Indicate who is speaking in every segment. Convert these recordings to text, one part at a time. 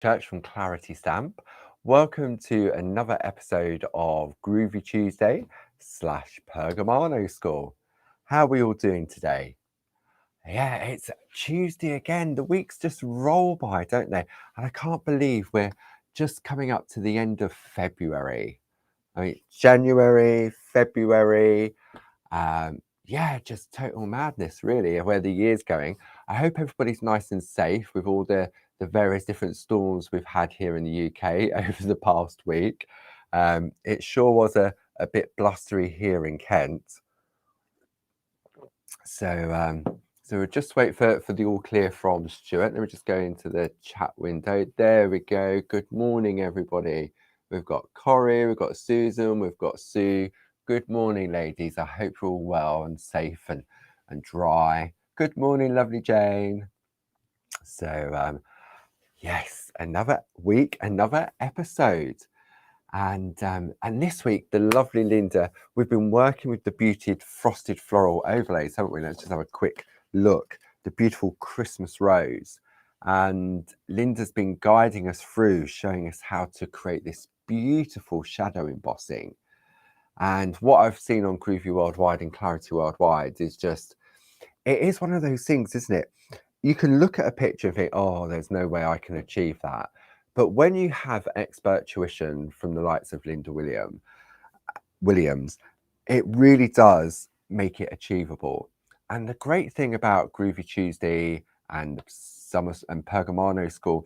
Speaker 1: Church from Clarity Stamp. Welcome to another episode of Groovy Tuesday / Pergamano School. How are we all doing today? Yeah, it's Tuesday again. The weeks just roll by, don't they? And I can't believe we're just coming up to the end of February. I mean, January, February, just total madness, really, of where the year's going. I hope everybody's nice and safe with all the various different storms we've had here in the UK over the past week. It sure was a bit blustery here in Kent. So we'll just wait for the all clear from Stuart. Let me just go into the chat window. There we go. Good morning, everybody. We've got Corey, we've got Susan, we've got Sue. Good morning, ladies. I hope you're all well and safe and dry. Good morning, lovely Jane. So, yes, another week, another episode. And this week, the lovely Linda, we've been working with the beautiful frosted floral overlays, haven't we? Let's just have a quick look. The beautiful Christmas rose. And Linda's been guiding us through, showing us how to create this beautiful shadow embossing. And what I've seen on Groovy Worldwide and Clarity Worldwide is just, it is one of those things, isn't it? You can look at a picture and think, oh, there's no way I can achieve that. But when you have expert tuition from the likes of Linda Williams, it really does make it achievable. And the great thing about Groovy Tuesday and Summer and Pergamano School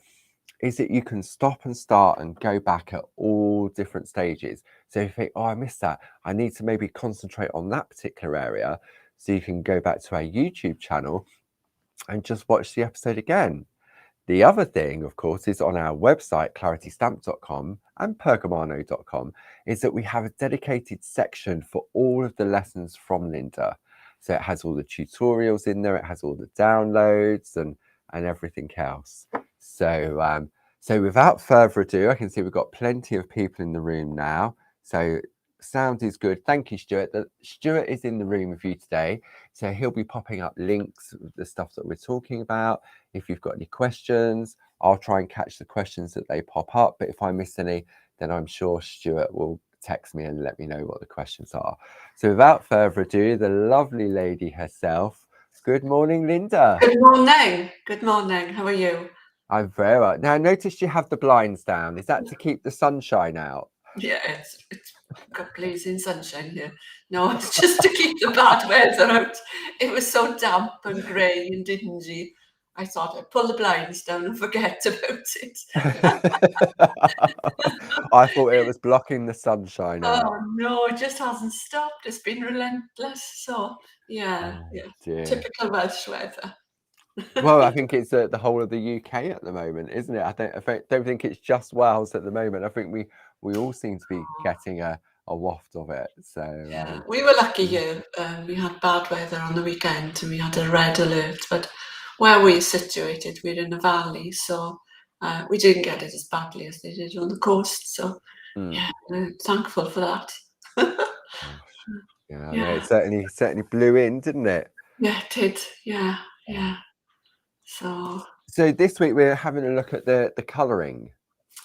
Speaker 1: is that you can stop and start and go back at all different stages. So if you think, oh, I missed that, I need to maybe concentrate on that particular area. So you can go back to our YouTube channel and just watch the episode again. The other thing, of course, is on our website, claritystamp.com and pergamano.com, is that we have a dedicated section for all of the lessons from Linda. So it has all the tutorials in there, it has all the downloads and everything else. So without further ado, I can see we've got plenty of people in the room now. So sound is good. Thank you, Stuart. Stuart is in the room with you today. So he'll be popping up links with the stuff that we're talking about. If you've got any questions, I'll try and catch the questions that they pop up. But if I miss any, then I'm sure Stuart will text me and let me know what the questions are. So without further ado, the lovely lady herself. Good morning, Linda.
Speaker 2: Good morning. Good morning. How are you?
Speaker 1: I'm very well. Now, I noticed you have the blinds down. Is that to keep the sunshine out?
Speaker 2: Yeah, it's got blazing sunshine here. No, it's just to keep the bad weather out. It was so damp and grey and dingy. I thought I'd pull the blinds down and forget about it.
Speaker 1: I thought it was blocking the sunshine out.
Speaker 2: Oh no, it just hasn't stopped. It's been relentless. So yeah,
Speaker 1: Dear.
Speaker 2: typical Welsh weather.
Speaker 1: Well, I think it's the whole of the UK at the moment, isn't it? I don't think it's just Wales at the moment. I think we all seem to be getting a waft of it. So
Speaker 2: yeah, we were lucky here. We had bad weather on the weekend and we had a red alert. But where we're situated, we're in a valley, so we didn't get it as badly as they did on the coast. So yeah, we're thankful for that.
Speaker 1: Yeah, no, it certainly blew in, didn't it?
Speaker 2: Yeah, it did. Yeah. So
Speaker 1: this week we're having a look at the colouring.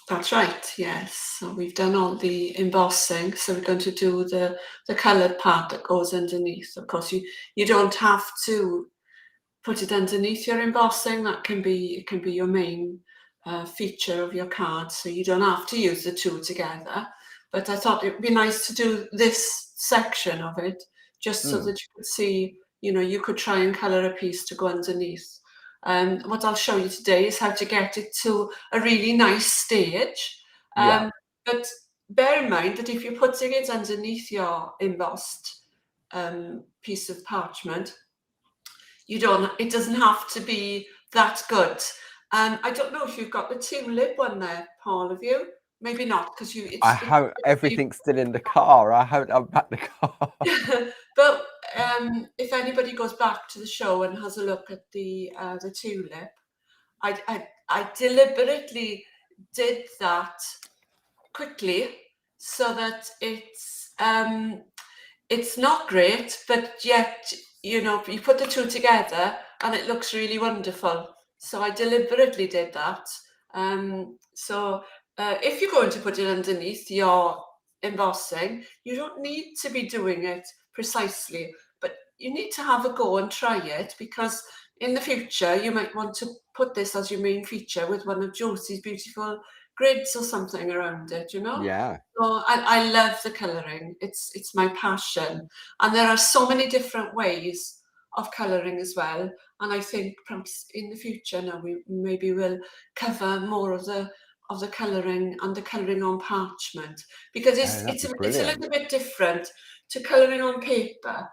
Speaker 2: That's right, yes. So we've done all the embossing. So we're going to do the coloured part that goes underneath. Of course, you don't have to put it underneath your embossing. That can be your main feature of your card. So you don't have to use the two together. But I thought it'd be nice to do this section of it just so that you could see, you could try and colour a piece to go underneath. What I'll show you today is how to get it to a really nice stage. But bear in mind that if you're putting it underneath your embossed piece of parchment, it doesn't have to be that good. I don't know if you've got the tulip one there, Paul, have you? Maybe not, because
Speaker 1: I have everything still in the car. I haven't unpacked the car.
Speaker 2: But if anybody goes back to the show and has a look at the tulip, I deliberately did that quickly so that it's not great, but yet you put the two together and it looks really wonderful. So I deliberately did that. So if you're going to put it underneath your embossing, you don't need to be doing it precisely, but you need to have a go and try it, because in the future you might want to put this as your main feature with one of Josie's beautiful grids or something around it, you know?
Speaker 1: Yeah.
Speaker 2: So I love the colouring. It's my passion. And there are so many different ways of colouring as well. And I think perhaps in the future now we maybe will cover more of the colouring and the colouring on parchment, because
Speaker 1: Oh, that'd be
Speaker 2: it's a
Speaker 1: brilliant.
Speaker 2: little bit different to colouring on paper.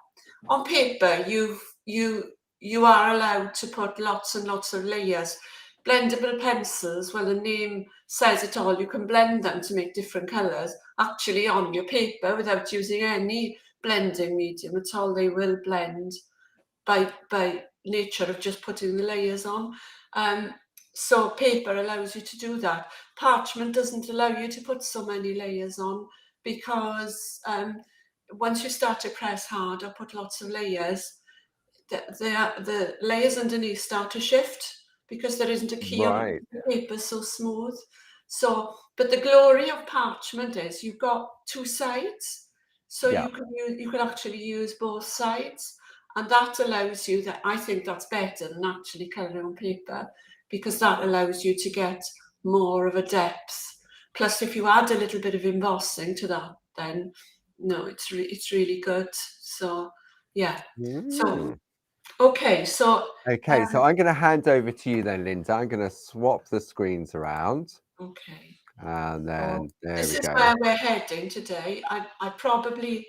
Speaker 2: On paper, you are allowed to put lots and lots of layers. Blendable pencils, well, the name says it all. You can blend them to make different colours. Actually, on your paper, without using any blending medium at all, they will blend by nature of just putting the layers on. So paper allows you to do that. Parchment doesn't allow you to put so many layers on, because once you start to press hard or put lots of layers, the layers underneath start to shift, because there isn't a key on
Speaker 1: Right.
Speaker 2: the paper so smooth. So, but the glory of parchment is you've got two sides, so
Speaker 1: Yeah.
Speaker 2: you can actually use both sides, and that allows you, that I think that's better than actually colouring on paper, because that allows you to get more of a depth. Plus, if you add a little bit of embossing to that, then no, it's really good. So yeah. So
Speaker 1: Mm.
Speaker 2: okay, so
Speaker 1: Okay, so I'm going to hand over to you then, Linda. I'm going to swap the screens around,
Speaker 2: okay.
Speaker 1: and
Speaker 2: So
Speaker 1: then there
Speaker 2: this
Speaker 1: we
Speaker 2: is
Speaker 1: go.
Speaker 2: where we're heading today. I probably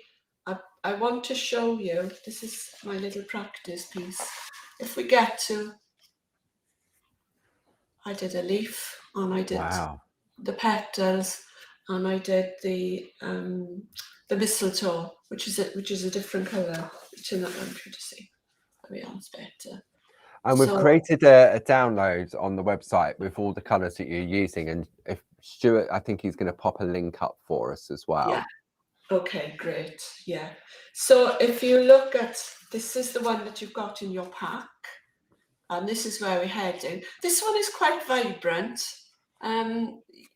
Speaker 2: I want to show you. This is my little practice piece. If we get to, I did a leaf, and I did
Speaker 1: Wow.
Speaker 2: the petals, and I did the mistletoe, which is a different colour. Turn that around for you to see. There we are. It's better.
Speaker 1: And we've
Speaker 2: So
Speaker 1: created a download on the website with all the colours that you're using. And if Stuart, I think he's going to pop a link up for us as well.
Speaker 2: yeah. Okay, great. Yeah. So if you look at, this is the one that you've got in your pack, and this is where we're heading. This one is quite vibrant.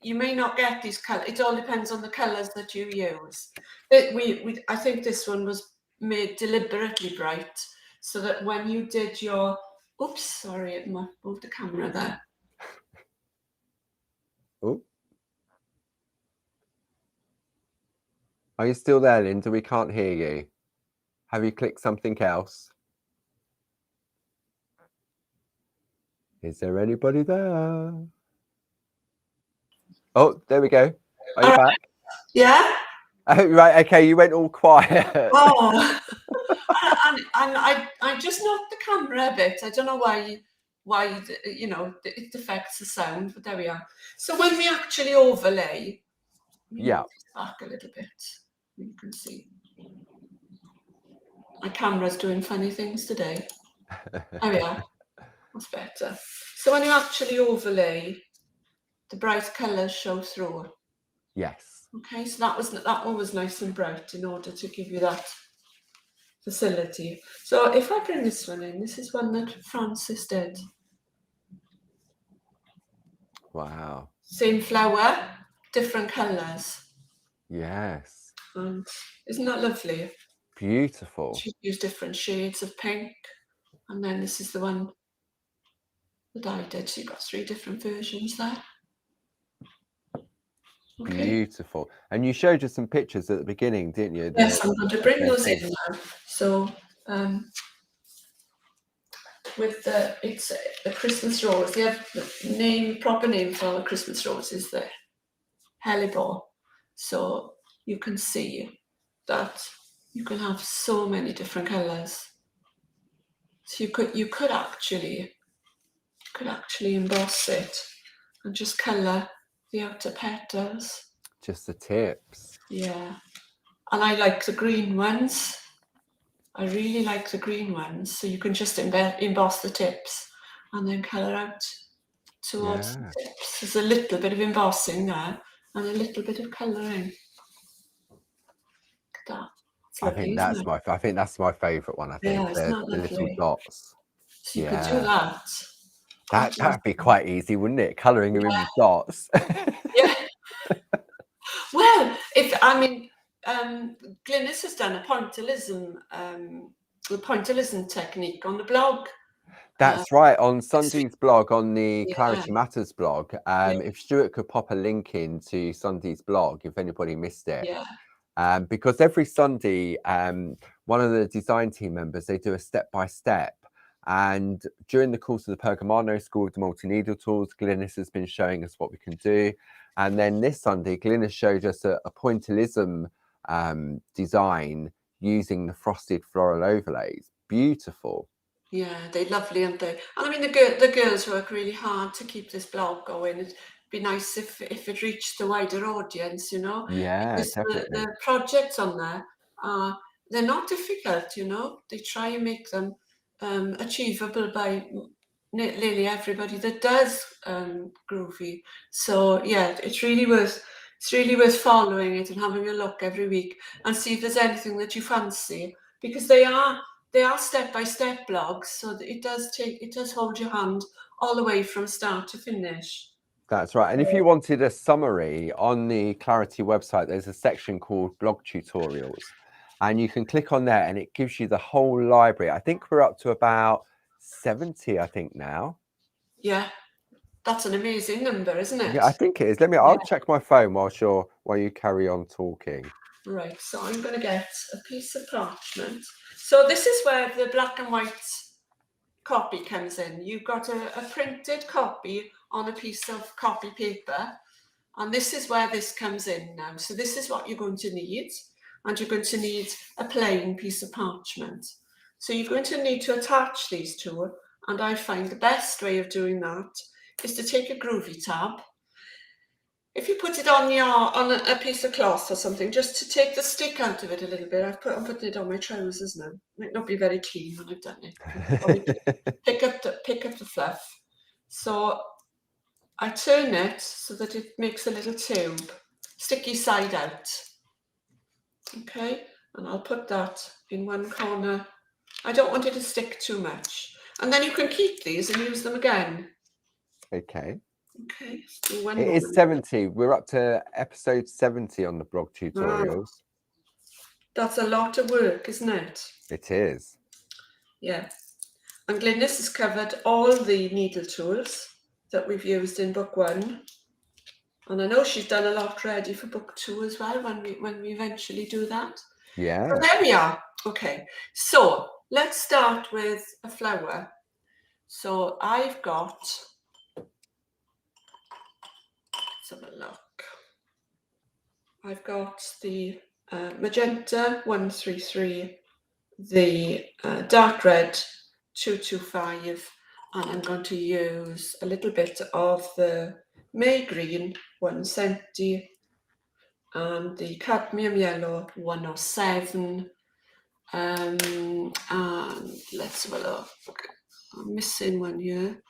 Speaker 2: You may not get these colours. It all depends on the colours that you use. I think this one was made deliberately bright, so that when you did your, oops, sorry, I moved the camera there.
Speaker 1: Oh, are you still there, Linda? We can't hear you. Have you clicked something else? Is there anybody there? Oh, there we go. Are you back?
Speaker 2: Yeah.
Speaker 1: Oh, right. Okay, you went all quiet.
Speaker 2: Oh. And I just knocked the camera a bit. I don't know why it affects the sound, but there we are. So when we actually overlay,
Speaker 1: Yeah.
Speaker 2: move this back a little bit. You can see my camera's doing funny things today. There we are. That's better. So when you actually overlay, the bright colours show through.
Speaker 1: Yes.
Speaker 2: Okay, so that one was nice and bright in order to give you that facility. So if I bring this one in, this is one that Francis did.
Speaker 1: Wow.
Speaker 2: Same flower, different colours.
Speaker 1: Yes.
Speaker 2: And isn't that lovely?
Speaker 1: Beautiful.
Speaker 2: She used different shades of pink. And then this is the one that I did. So you've got 3 different versions there. Okay.
Speaker 1: Beautiful. And you showed us some pictures at the beginning, didn't you?
Speaker 2: Yes, I'm going to bring those
Speaker 1: thing.
Speaker 2: in now. So with it's the Christmas rose. The proper name for the Christmas rose is the hellebore. So you can see that you can have so many different colours. So you could actually emboss it and just colour the outer petals.
Speaker 1: Just the tips.
Speaker 2: Yeah, and I like the green ones. I really like the green ones. So you can just emboss the tips and then colour out towards the tips. There's a little bit of embossing there and a little bit of colouring. Look at that. It's lovely,
Speaker 1: I think that's my favourite one. I think
Speaker 2: yeah, isn't that
Speaker 1: the little
Speaker 2: lovely?
Speaker 1: dots.
Speaker 2: So you could do that.
Speaker 1: That'd be quite easy, wouldn't it? Colouring them in with dots.
Speaker 2: Yeah. Well, Glynis has done a pointillism technique on the blog.
Speaker 1: That's right, on Sunday's blog, on the
Speaker 2: Yeah,
Speaker 1: Clarity Matters blog.
Speaker 2: yeah,
Speaker 1: If Stuart could pop a link into Sunday's blog, if anybody missed it.
Speaker 2: yeah,
Speaker 1: Because every Sunday, one of the design team members, they do a step-by-step. And during the course of the Pergamano School of the Multi-Needle Tools, Glynis has been showing us what we can do. And then this Sunday, Glynis showed us a pointillism design using the frosted floral overlays. Beautiful.
Speaker 2: yeah. They're lovely, aren't they? And I mean, the girls work really hard to keep this blog going. It'd be nice if it reached a wider audience,
Speaker 1: Yeah,
Speaker 2: because
Speaker 1: definitely.
Speaker 2: the projects on there they're not difficult, They try and make them achievable by nearly everybody that does Groovy. So yeah, it's really worth following it and having a look every week and see if there's anything that you fancy, because they are step-by-step blogs, so that it does hold your hand all the way from start to finish.
Speaker 1: That's right. And if you wanted a summary on the Clarity website, there's a section called blog tutorials, and you can click on there and it gives you the whole library. I think we're up to about 70, I think now.
Speaker 2: Yeah, that's an amazing number, isn't it?
Speaker 1: Yeah, I think it is. I'll check my phone while you carry on talking.
Speaker 2: Right, so I'm going to get a piece of parchment. So this is where the black and white copy comes in. You've got a printed copy on a piece of copy paper, and this is where this comes in now. So this is what you're going to need, and you're going to need a plain piece of parchment. So you're going to need to attach these two, and I find the best way of doing that is to take a Groovy tab. If you put it on a piece of cloth or something, just to take the stick out of it a little bit. I'm putting it on my trousers now. Might not be very clean when I've done it. Pick up the fluff. So I turn it so that it makes a little tube, sticky side out. Okay, and I'll put that in one corner. I don't want it to stick too much. And then you can keep these and use them again.
Speaker 1: Okay.
Speaker 2: Okay, so one
Speaker 1: It
Speaker 2: moment.
Speaker 1: is 70. We're up to episode 70 on the blog tutorials.
Speaker 2: That's a lot of work, isn't it?
Speaker 1: It is.
Speaker 2: Yeah. And Glynis has covered all the needle tools that we've used in book 1. And I know she's done a lot ready for book 2 as well when we eventually do that.
Speaker 1: Yeah.
Speaker 2: So there we are. Okay. So let's start with a flower. So I've got, let's have a look. I've got the magenta 133, the dark red 225, and I'm going to use a little bit of the May green 170 and the cadmium yellow 107. And let's have a look. I'm missing one here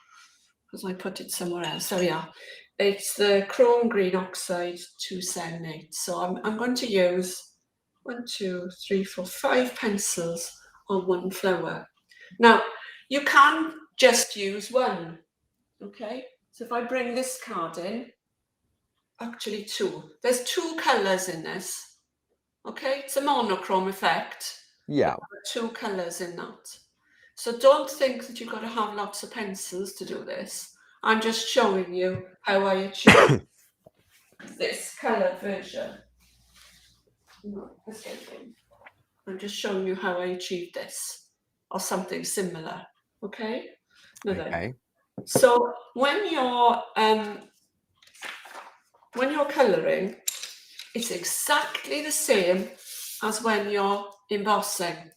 Speaker 2: because I put it somewhere else. There we are. It's the chrome green oxide 278. So I'm going to use 1, 2, 3, 4, 5 pencils on one flower. Now, you can just use one, okay? So if I bring this card in, actually 2. There's 2 colours in this, okay? It's a monochrome effect.
Speaker 1: Yeah.
Speaker 2: 2 colours in that. So don't think that you've got to have lots of pencils to do this. I'm just showing you how I achieve this colour version. I'm just showing you how I achieved this, or something similar. Okay. Now then,
Speaker 1: Okay.
Speaker 2: so when you're colouring, it's exactly the same as when you're embossing.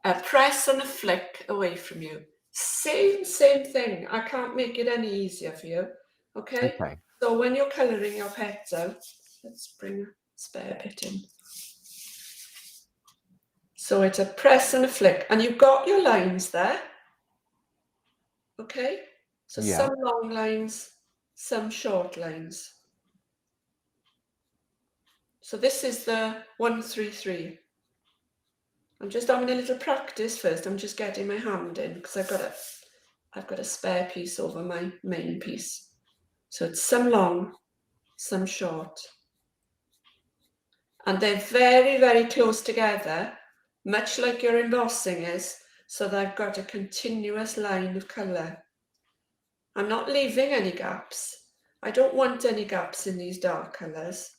Speaker 2: A press and a flick away from you. Same thing. I can't make it any easier for you. Okay. So when you're colouring your pets out, let's bring a spare bit in. So it's a press and a flick, and you've got your lines there. Okay. So some long lines, some short lines. So this is the 133. I'm just having a little practice first. I'm just getting my hand in because I've got I've got a spare piece over my main piece. So it's some long, some short. And they're very, very close together, much like your embossing is, so that I've got a continuous line of colour. I'm not leaving any gaps. I don't want any gaps in these dark colours.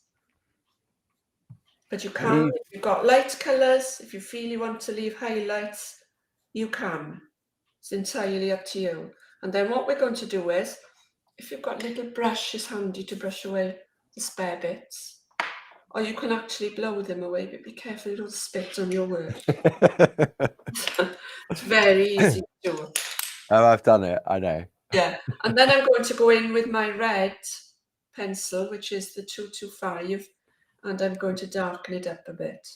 Speaker 2: But you can, if you've got light colours, if you feel you want to leave highlights, you can. It's entirely up to you. And then what we're going to do is, if you've got little brushes handy to brush away the spare bits, or you can actually blow them away, but be careful you don't spit on your work. It's very easy to do.
Speaker 1: Oh, I've done it, I know.
Speaker 2: Yeah, and then I'm going to go in with my red pencil, which is the 225, and I'm going to darken it up a bit.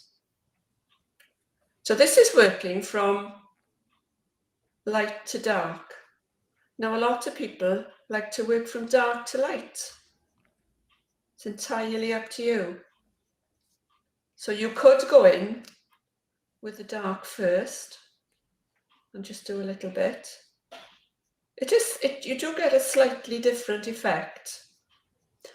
Speaker 2: So this is working from light to dark. Now, a lot of people like to work from dark to light. It's entirely up to you. So you could go in with the dark first and just do a little bit. You do get a slightly different effect.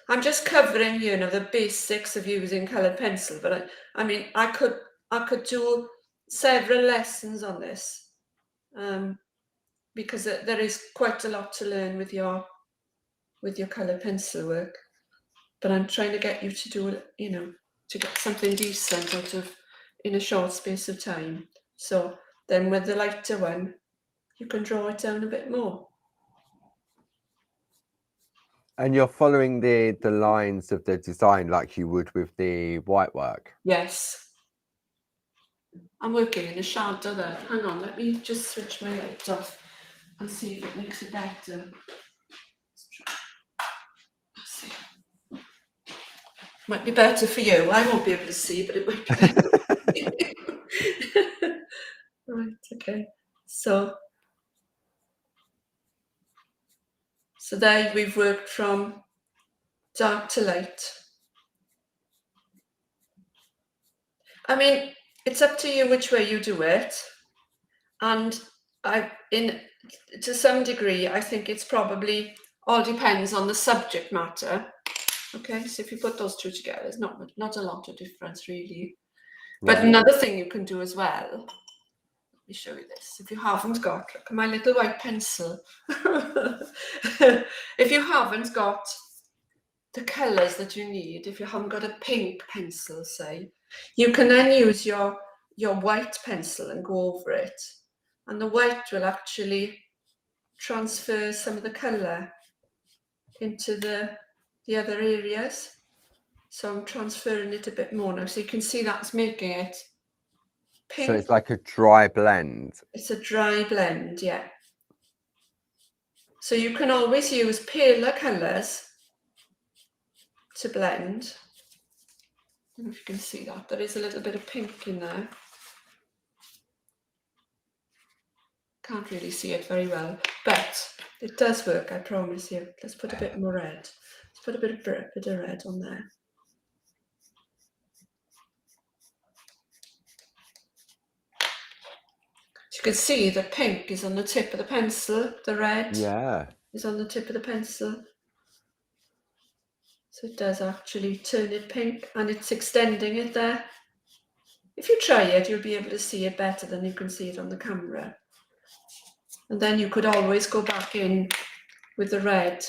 Speaker 2: I'm just covering, you know, the basics of using coloured pencil, but I mean, I could do several lessons on this, because there is quite a lot to learn with your coloured pencil work. But I'm trying to get you to do, you know, to get something decent out of in a short space of time. So then with the lighter one, you can draw it down a bit more.
Speaker 1: And you're following the lines of the design like you would with the white work?
Speaker 2: Yes. I'm working in a shadow there. Hang on, let me just switch my light off and see if it makes it better. Let's see. Might be better for you. I won't be able to see, but it might be better. Right, okay. So there we've worked from dark to light. I mean, it's up to you which way you do it. And to some degree, I think it's probably all depends on the subject matter. Okay, so if you put those two together, there's not a lot of difference really. But another thing you can do as well, let me show you this. If you haven't got, look at my little white pencil. If you haven't got the colours that you need, if you haven't got a pink pencil, say, you can then use your white pencil and go over it. And the white will actually transfer some of the colour into the other areas. So I'm transferring it a bit more now. So you can see that's making it pink.
Speaker 1: So it's like a dry blend.
Speaker 2: It's a dry blend, yeah. So you can always use paler colours to blend. I don't know if you can see that. There is a little bit of pink in there. Can't really see it very well, but it does work, I promise you. Let's put a bit more red. Let's put a bit of red on there. So you can see the pink is on the tip of the pencil, the red is on the tip of the pencil. So it does actually turn it pink and it's extending it there. If you try it, you'll be able to see it better than you can see it on the camera. And then you could always go back in with the red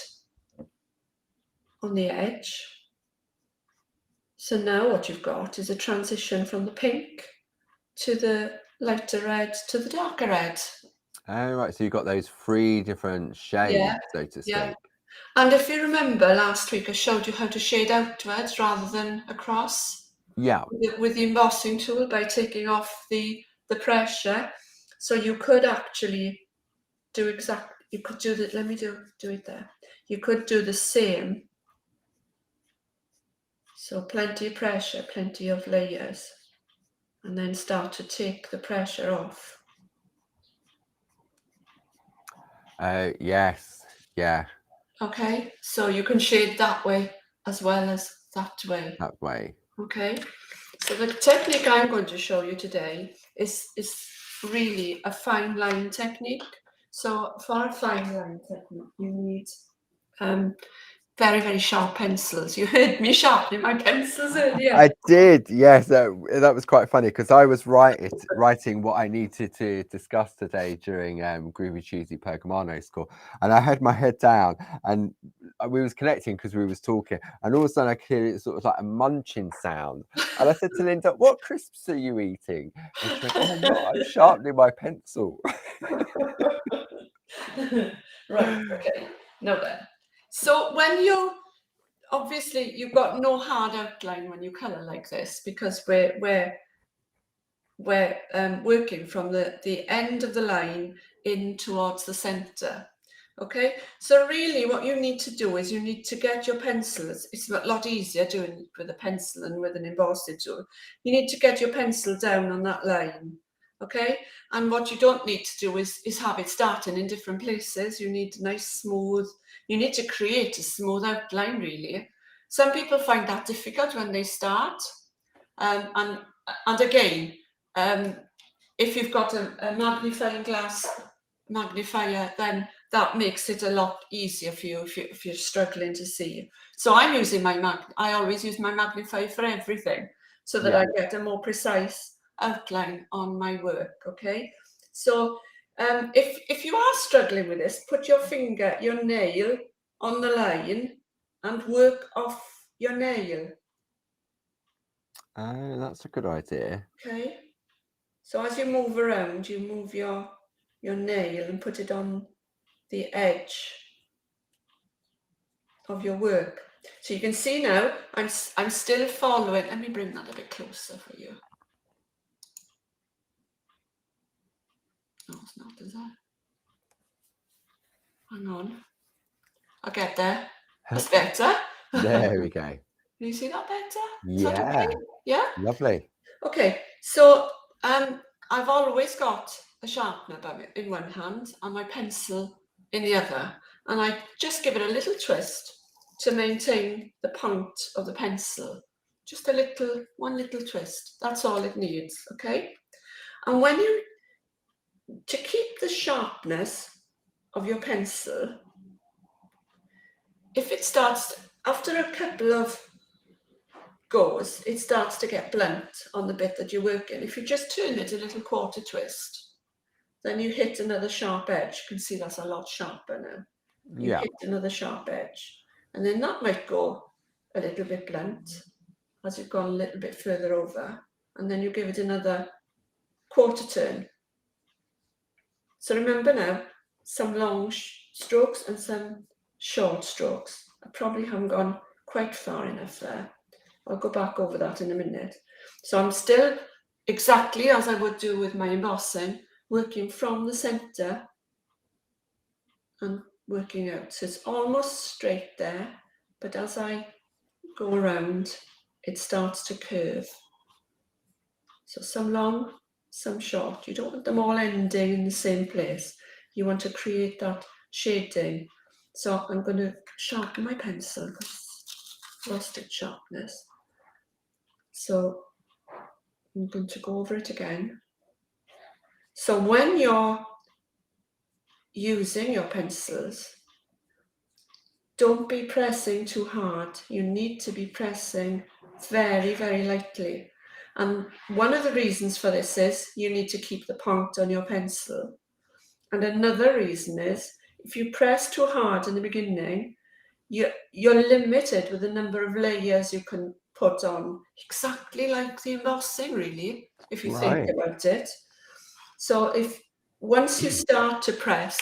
Speaker 2: on the edge. So now what you've got is a transition from the pink to the lighter red to the darker red.
Speaker 1: Oh, right. So you've got those 3 different shades, so to speak.
Speaker 2: Yeah. And if you remember last week, I showed you how to shade outwards rather than across.
Speaker 1: Yeah.
Speaker 2: With the embossing tool by taking off the pressure. So you could actually do you could do that. Let me do it there. You could do the same. So plenty of pressure, plenty of layers, and then start to take the pressure off.
Speaker 1: Yes. Yeah.
Speaker 2: Okay, so you can shade that way as well as that way.
Speaker 1: That way.
Speaker 2: Okay, so the technique I'm going to show you today is really a fine line technique. So for a fine line technique, you need very, very sharp pencils. You heard me sharpening my pencils earlier.
Speaker 1: I did, yes. That was quite funny because I was writing what I needed to discuss today during Groovy Tuesday Pergamano school, and I had my head down, and we was connecting because we was talking, and all of a sudden I could hear it sort of like a munching sound, and I said to Linda, "What crisps are you eating?" And she went, "Oh no, I'm sharpening my pencil."
Speaker 2: Right, okay. Now then. So when you obviously you've got no hard outline when you colour like this because we're working from the end of the line in towards the centre. Okay, so really what you need to do is you need to get your pencils. It's a lot easier doing it with a pencil than with an embossing tool. You need to get your pencil down on that line. Okay, and what you don't need to do is have it starting in different places. You need a nice smooth, you need to create a smooth outline really. Some people find that difficult when they start. And again, if you've got a magnifying glass magnifier, then that makes it a lot easier for you if you're struggling to see. So I'm using I always use my magnifier for everything so that I get a more precise outline on my work. Okay, so if you are struggling with this, put your finger, your nail on the line and work off your nail.
Speaker 1: Oh, that's a good idea.
Speaker 2: Okay, so as you move around, you move your nail and put it on the edge of your work. So you can see now, I'm still following. Let me bring that a bit closer for you. No, it's not, is that? Hang on. I'll get there. That's better.
Speaker 1: There we go.
Speaker 2: Can you see that better?
Speaker 1: Yeah.
Speaker 2: Is that okay? Yeah?
Speaker 1: Lovely.
Speaker 2: Okay, so I've always got a sharpener in one hand and my pencil in the other. And I just give it a little twist to maintain the point of the pencil. Just one little twist. That's all it needs, okay? And to keep the sharpness of your pencil, if it starts, after a couple of goes, it starts to get blunt on the bit that you're working. If you just turn it a little quarter twist, then you hit another sharp edge. You can see that's a lot sharper now. You hit another sharp edge. And then that might go a little bit blunt as you've gone a little bit further over. And then you give it another quarter turn. So remember now, some long strokes and some short strokes. I probably haven't gone quite far enough there. I'll go back over that in a minute. So I'm still exactly as I would do with my embossing, working from the centre and working out. So it's almost straight there, but as I go around, it starts to curve. So some long, some short. You don't want them all ending in the same place. You want to create that shading. So I'm going to sharpen my pencil because I've lost its sharpness. So I'm going to go over it again. So when you're using your pencils, don't be pressing too hard. You need to be pressing very, very lightly. And one of the reasons for this is you need to keep the point on your pencil. And another reason is if you press too hard in the beginning, you're limited with the number of layers you can put on, exactly like the embossing, really, if you think about it. So once you start to press,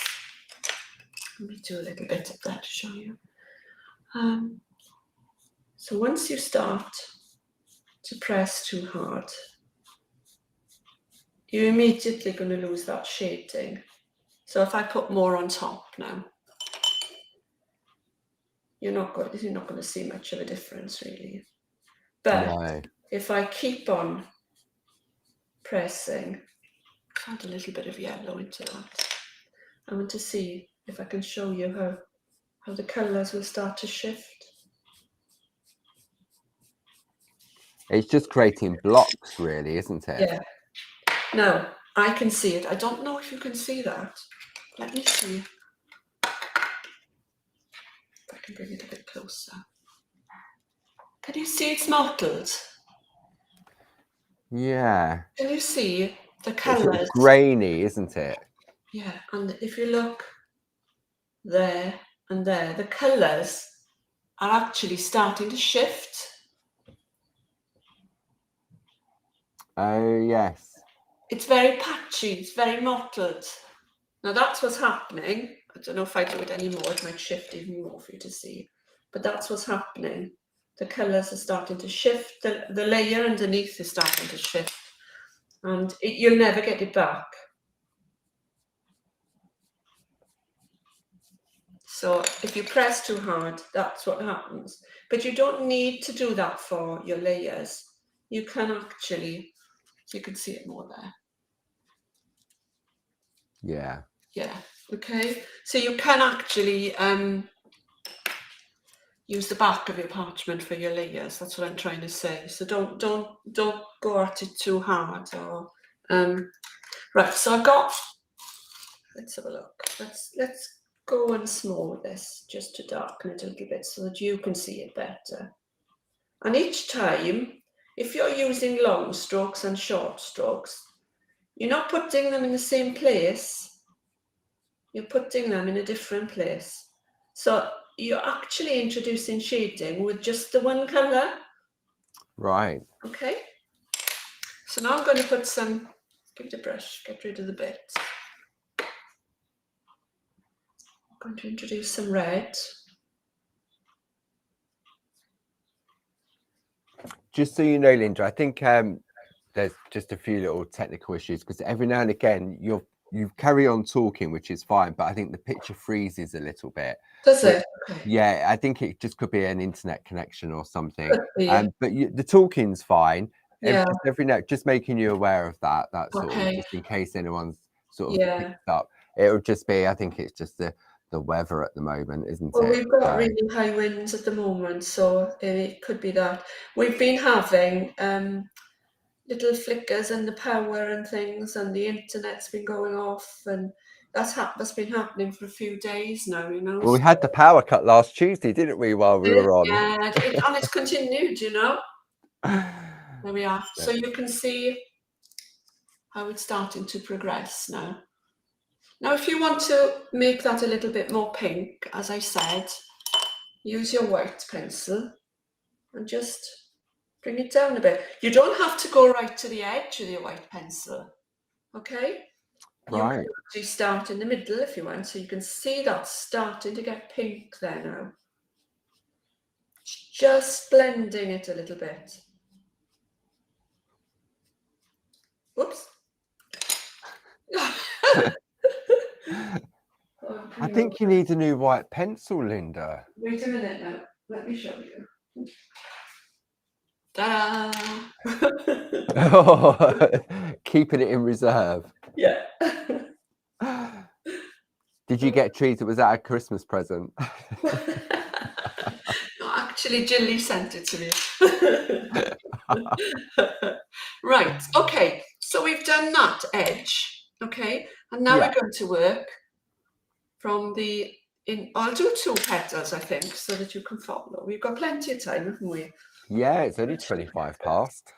Speaker 2: let me do a little bit of that to show you. So once you start to press too hard, you're immediately going to lose that shading. So if I put more on top now, you're not going to see much of a difference really. But if I keep on pressing, add a little bit of yellow into that. I want to see if I can show you how the colours will start to shift.
Speaker 1: It's just creating blocks, really, isn't it?
Speaker 2: Yeah. Now, I can see it. I don't know if you can see that. Let me see if I can bring it a bit closer. Can you see it's mottled?
Speaker 1: Yeah.
Speaker 2: Can you see the
Speaker 1: It's sort of
Speaker 2: colours?
Speaker 1: grainy, isn't it?
Speaker 2: Yeah, and if you look there and there, the colours are actually starting to shift.
Speaker 1: Oh, yes.
Speaker 2: It's very patchy, it's very mottled. Now that's what's happening. I don't know if I do it anymore, it might shift even more for you to see. But that's what's happening. The colours are starting to shift, the layer underneath is starting to shift. And you'll never get it back. So if you press too hard, that's what happens. But you don't need to do that for your layers. You can actually, you can see it more there.
Speaker 1: Yeah.
Speaker 2: Yeah, okay. So you can actually use the back of your parchment for your layers. That's what I'm trying to say. So don't go at it too hard. Or right. So I've got. Let's have a look. Let's go once more with this, just to darken it a little bit so that you can see it better. And each time, if you're using long strokes and short strokes, you're not putting them in the same place. You're putting them in a different place. So you're actually introducing shading with just the one colour.
Speaker 1: Right.
Speaker 2: Okay. So now I'm going to put some, give it a brush, get rid of the bits. I'm going to introduce some red.
Speaker 1: Just so you know, Linda, I think there's just a few little technical issues because every now and again you carry on talking, which is fine, but I think the picture freezes a little bit.
Speaker 2: Does it? Okay.
Speaker 1: Yeah, I think it just could be an internet connection or something.
Speaker 2: Could be.
Speaker 1: But the talking's fine.
Speaker 2: Yeah.
Speaker 1: Just every now, just making you aware of that. That's all,
Speaker 2: Okay.
Speaker 1: just in case anyone's sort of
Speaker 2: Yeah.
Speaker 1: picked up. It would just be, I think it's just the weather at the moment, isn't
Speaker 2: Well,
Speaker 1: it?
Speaker 2: we've got really high winds at the moment, so it could be that. We've been having little flickers in the power and things, and the internet's been going off, and that's been happening for a few days now, you know.
Speaker 1: Well, we had the power cut last Tuesday, didn't we, while we were on?
Speaker 2: Yeah, and it's continued, you know. There we are. So you can see how it's starting to progress now. Now, if you want to make that a little bit more pink, as I said, use your white pencil and just bring it down a bit. You don't have to go right to the edge with your white pencil, okay? You
Speaker 1: Right.
Speaker 2: can actually start in the middle if you want, so you can see that starting to get pink there now. Just blending it a little bit. Whoops.
Speaker 1: I think you need a new white pencil, Linda.
Speaker 2: Wait a minute now. Let me show you. Ta-da!
Speaker 1: Keeping it in reserve.
Speaker 2: Yeah.
Speaker 1: Did you get trees? Was that a Christmas present?
Speaker 2: No, actually, Jilly sent it to me. Right, okay, so we've done that edge, okay, and now we're going to work from I'll do 2 petals, I think, so that you can follow. We've got plenty of time, haven't we?
Speaker 1: Yeah, it's only 25 past.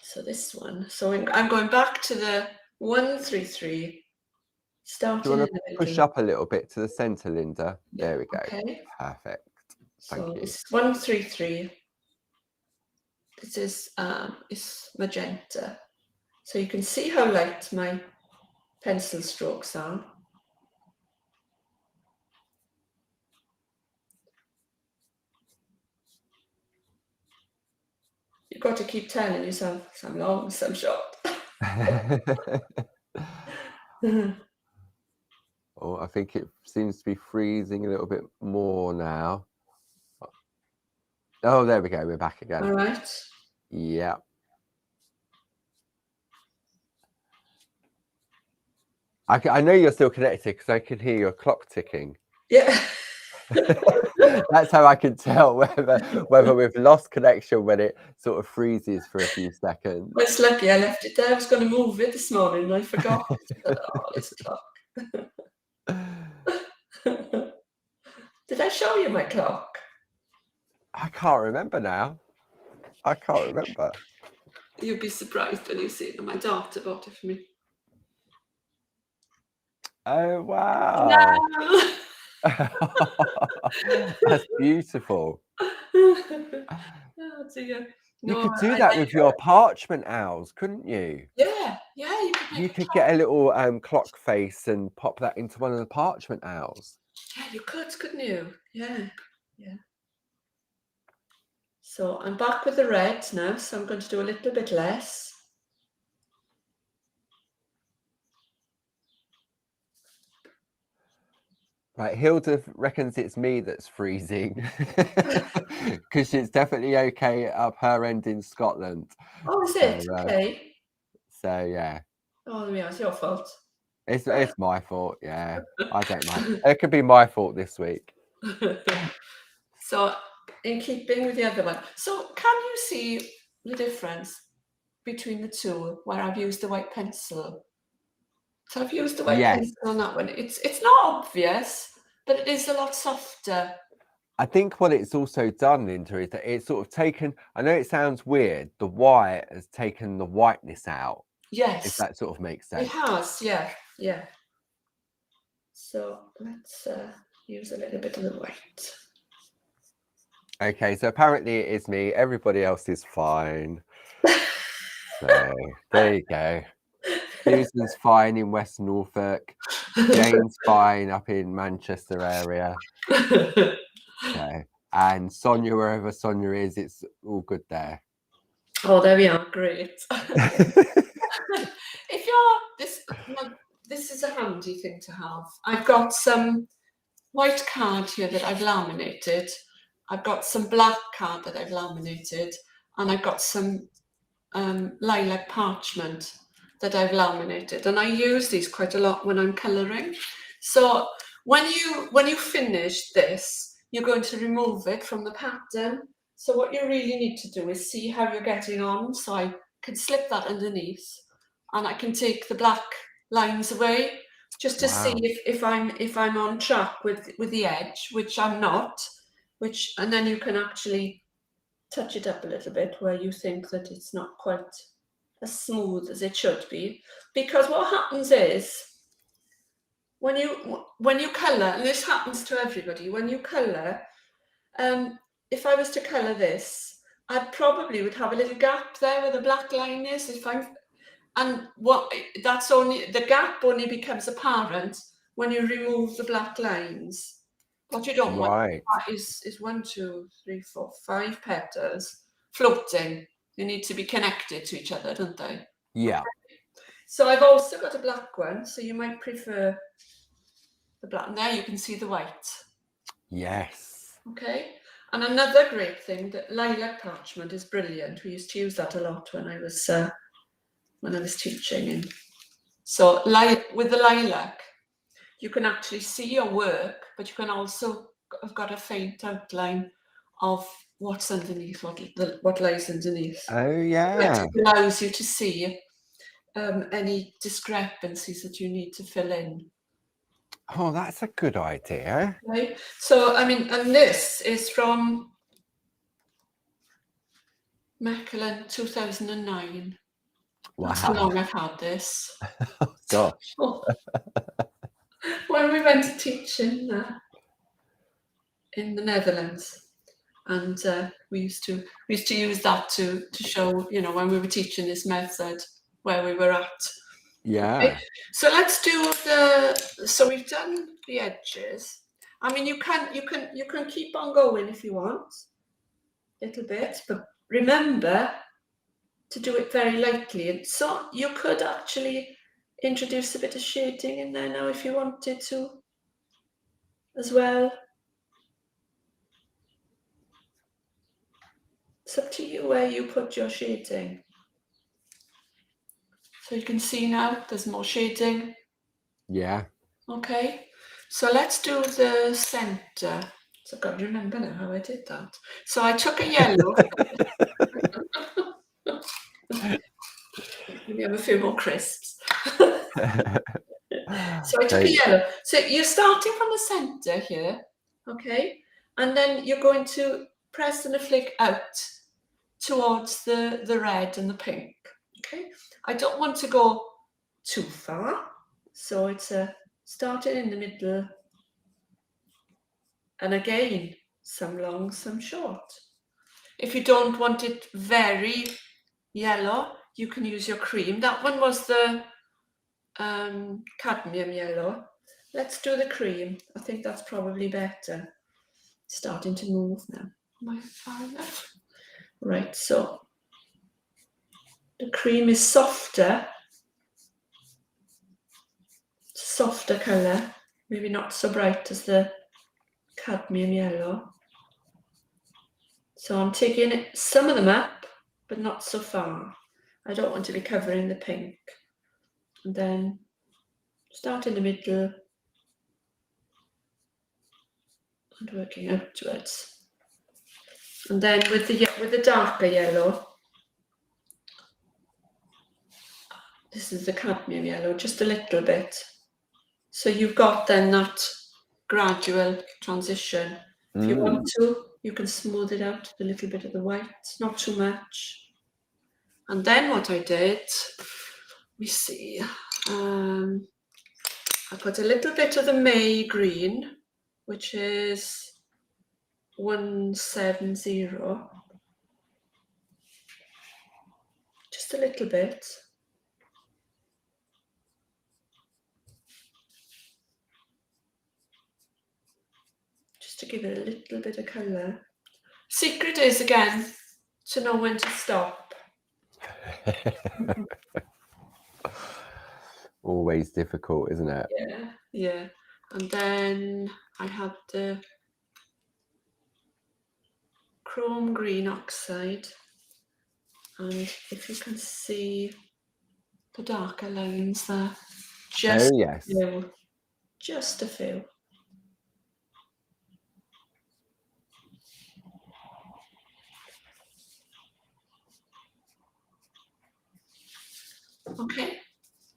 Speaker 2: So this one, so I'm going back to the 133.
Speaker 1: Do you want to push up a little bit to the center, Linda?
Speaker 2: Yeah,
Speaker 1: there we go.
Speaker 2: Okay.
Speaker 1: Perfect. Thank you.
Speaker 2: This is 133. This is magenta. So you can see how light my pencil strokes are. You've got to keep telling yourself some long, some short.
Speaker 1: Oh, I think it seems to be freezing a little bit more now. Oh, there we go. We're back again.
Speaker 2: All right.
Speaker 1: Yeah. I know you're still connected because I can hear your clock ticking.
Speaker 2: Yeah.
Speaker 1: That's how I can tell whether we've lost connection when it sort of freezes for a few seconds.
Speaker 2: Well, it's lucky I left it there. I was going to move it this morning and I forgot. Oh, this clock. Did I show you my clock?
Speaker 1: I can't remember now. I can't remember.
Speaker 2: You'd be surprised when you see it. My daughter bought it for me.
Speaker 1: Oh, wow.
Speaker 2: No!
Speaker 1: That's beautiful.
Speaker 2: Oh dear.
Speaker 1: You
Speaker 2: No,
Speaker 1: could do
Speaker 2: I
Speaker 1: that
Speaker 2: like
Speaker 1: with
Speaker 2: her.
Speaker 1: your parchment owls, couldn't you?
Speaker 2: Yeah, you could make
Speaker 1: You
Speaker 2: a
Speaker 1: could
Speaker 2: clock.
Speaker 1: get a little clock face and pop that into one of the parchment owls.
Speaker 2: Yeah, you could, couldn't you? Yeah. So I'm back with the red now, so I'm going to do a little bit less.
Speaker 1: Right, Hilda reckons it's me that's freezing because it's definitely okay up her end in Scotland.
Speaker 2: Oh, is it? Okay.
Speaker 1: So yeah,
Speaker 2: Oh, yeah, it's your fault.
Speaker 1: it's my fault. Yeah, I don't mind. It could be my fault this week.
Speaker 2: So, in keeping with the other one, so can you see the difference between the two where I've used the white pencil? So I've used the white
Speaker 1: Yes,
Speaker 2: pencil on that one. It's not obvious, but it is a lot softer.
Speaker 1: I think what it's also done into is that it's sort of taken. I know it sounds weird. The white has taken the whiteness out. If
Speaker 2: Yes,
Speaker 1: that sort of makes
Speaker 2: it
Speaker 1: sense.
Speaker 2: has. Yeah. So let's use a little bit of the white.
Speaker 1: Okay, so apparently it is me. Everybody else is fine. So there you go. Susan's fine in West Norfolk. Jane's fine up in Manchester area. So, and Sonia, wherever Sonia is, it's all good there.
Speaker 2: Oh, there we are. Great. If you're this is a handy thing to have. I've got some white card here that I've laminated. I've got some black card that I've laminated, and I've got some lilac parchment that I've laminated, and I use these quite a lot when I'm colouring. So when you finish this, you're going to remove it from the pattern. So what you really need to do is see how you're getting on. So I can slip that underneath, and I can take the black lines away just to see
Speaker 1: Wow.
Speaker 2: if I'm on track with the edge, which I'm not. And then you can actually touch it up a little bit where you think that it's not quite as smooth as it should be. Because what happens is when you colour, and this happens to everybody, when you colour, if I was to colour this, I probably would have a little gap there where the black line is. And what that's only the gap only becomes apparent when you remove the black lines. What you don't want
Speaker 1: Right.
Speaker 2: is 1, 2, 3, 4, 5 petals floating. They need to be connected to each other, don't they?
Speaker 1: Yeah.
Speaker 2: So I've also got a black one, so you might prefer the black. And there you can see the white.
Speaker 1: Yes.
Speaker 2: Okay. And another great thing, that lilac parchment is brilliant. We used to use that a lot when I was teaching. And so with the lilac, you can actually see your work, but you can also have got a faint outline of what's underneath, what lies underneath.
Speaker 1: Oh yeah.
Speaker 2: It allows you to see any discrepancies that you need to fill in.
Speaker 1: Oh, that's a good idea.
Speaker 2: Right. So I mean, and this is from Mechelen 2009.
Speaker 1: Wow.
Speaker 2: That's how long I've had this.
Speaker 1: Oh gosh.
Speaker 2: When we went to teach in the Netherlands, and we used to use that to show, when we were teaching this method, where we were at.
Speaker 1: Yeah.
Speaker 2: Okay. So let's do so we've done the edges. I mean, you can keep on going if you want, a little bit, but remember to do it very lightly. And so you could actually introduce a bit of shading in there now if you wanted to as well. It's up to you where you put your shading. So you can see now there's more shading.
Speaker 1: Yeah.
Speaker 2: Okay, so let's do the center. So I've got to remember now how I did that. So I took a yellow. We have a few more crisps. So I took a yellow. So you're starting from the center here, okay? And then you're going to press the flick out towards the red and the pink, okay? I don't want to go too far. So it's starting in the middle. And again, some long, some short. If you don't want it very yellow, you can use your cream. That one was the cadmium yellow. Let's do the cream. I think that's probably better. Starting to move now. Am I far enough? Right, so the cream is softer colour, maybe not so bright as the cadmium yellow. So I'm taking some of them up, but not so far. I don't want to be covering the pink. And then start in the middle and working outwards. And then with the darker yellow, this is the cadmium yellow, just a little bit. So you've got then that gradual transition. If you want to, you can smooth it out with a little bit of the white, not too much. And then what I did, let me see, I put a little bit of the May green, which is 170, just a little bit. Just to give it a little bit of colour. Secret is, again, to know when to stop.
Speaker 1: Always difficult, isn't it?
Speaker 2: Yeah, yeah. And then I had the chrome green oxide. And if you can see the darker lines there, just
Speaker 1: yes.
Speaker 2: a few, just a few. Okay.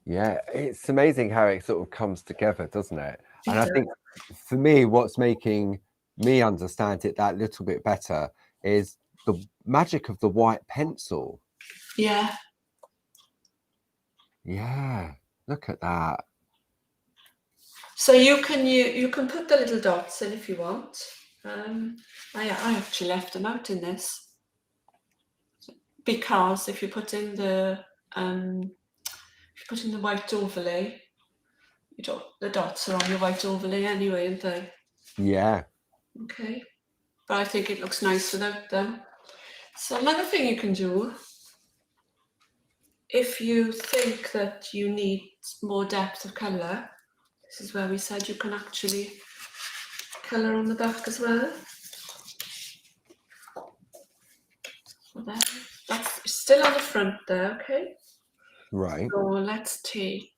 Speaker 1: Yeah, it's amazing how it sort of comes together, doesn't it? And I think for me, what's making me understand it that little bit better is the magic of the white pencil.
Speaker 2: Yeah.
Speaker 1: Yeah, look at that.
Speaker 2: So you can put the little dots in if you want. I actually left them out in this because if you put in the white overlay, the dots are on your white overlay anyway, aren't they?
Speaker 1: Yeah.
Speaker 2: Okay. But I think it looks nice without them. So another thing you can do, if you think that you need more depth of colour, this is where we said you can actually colour on the back as well. So that's still on the front there, okay?
Speaker 1: Right.
Speaker 2: So let's take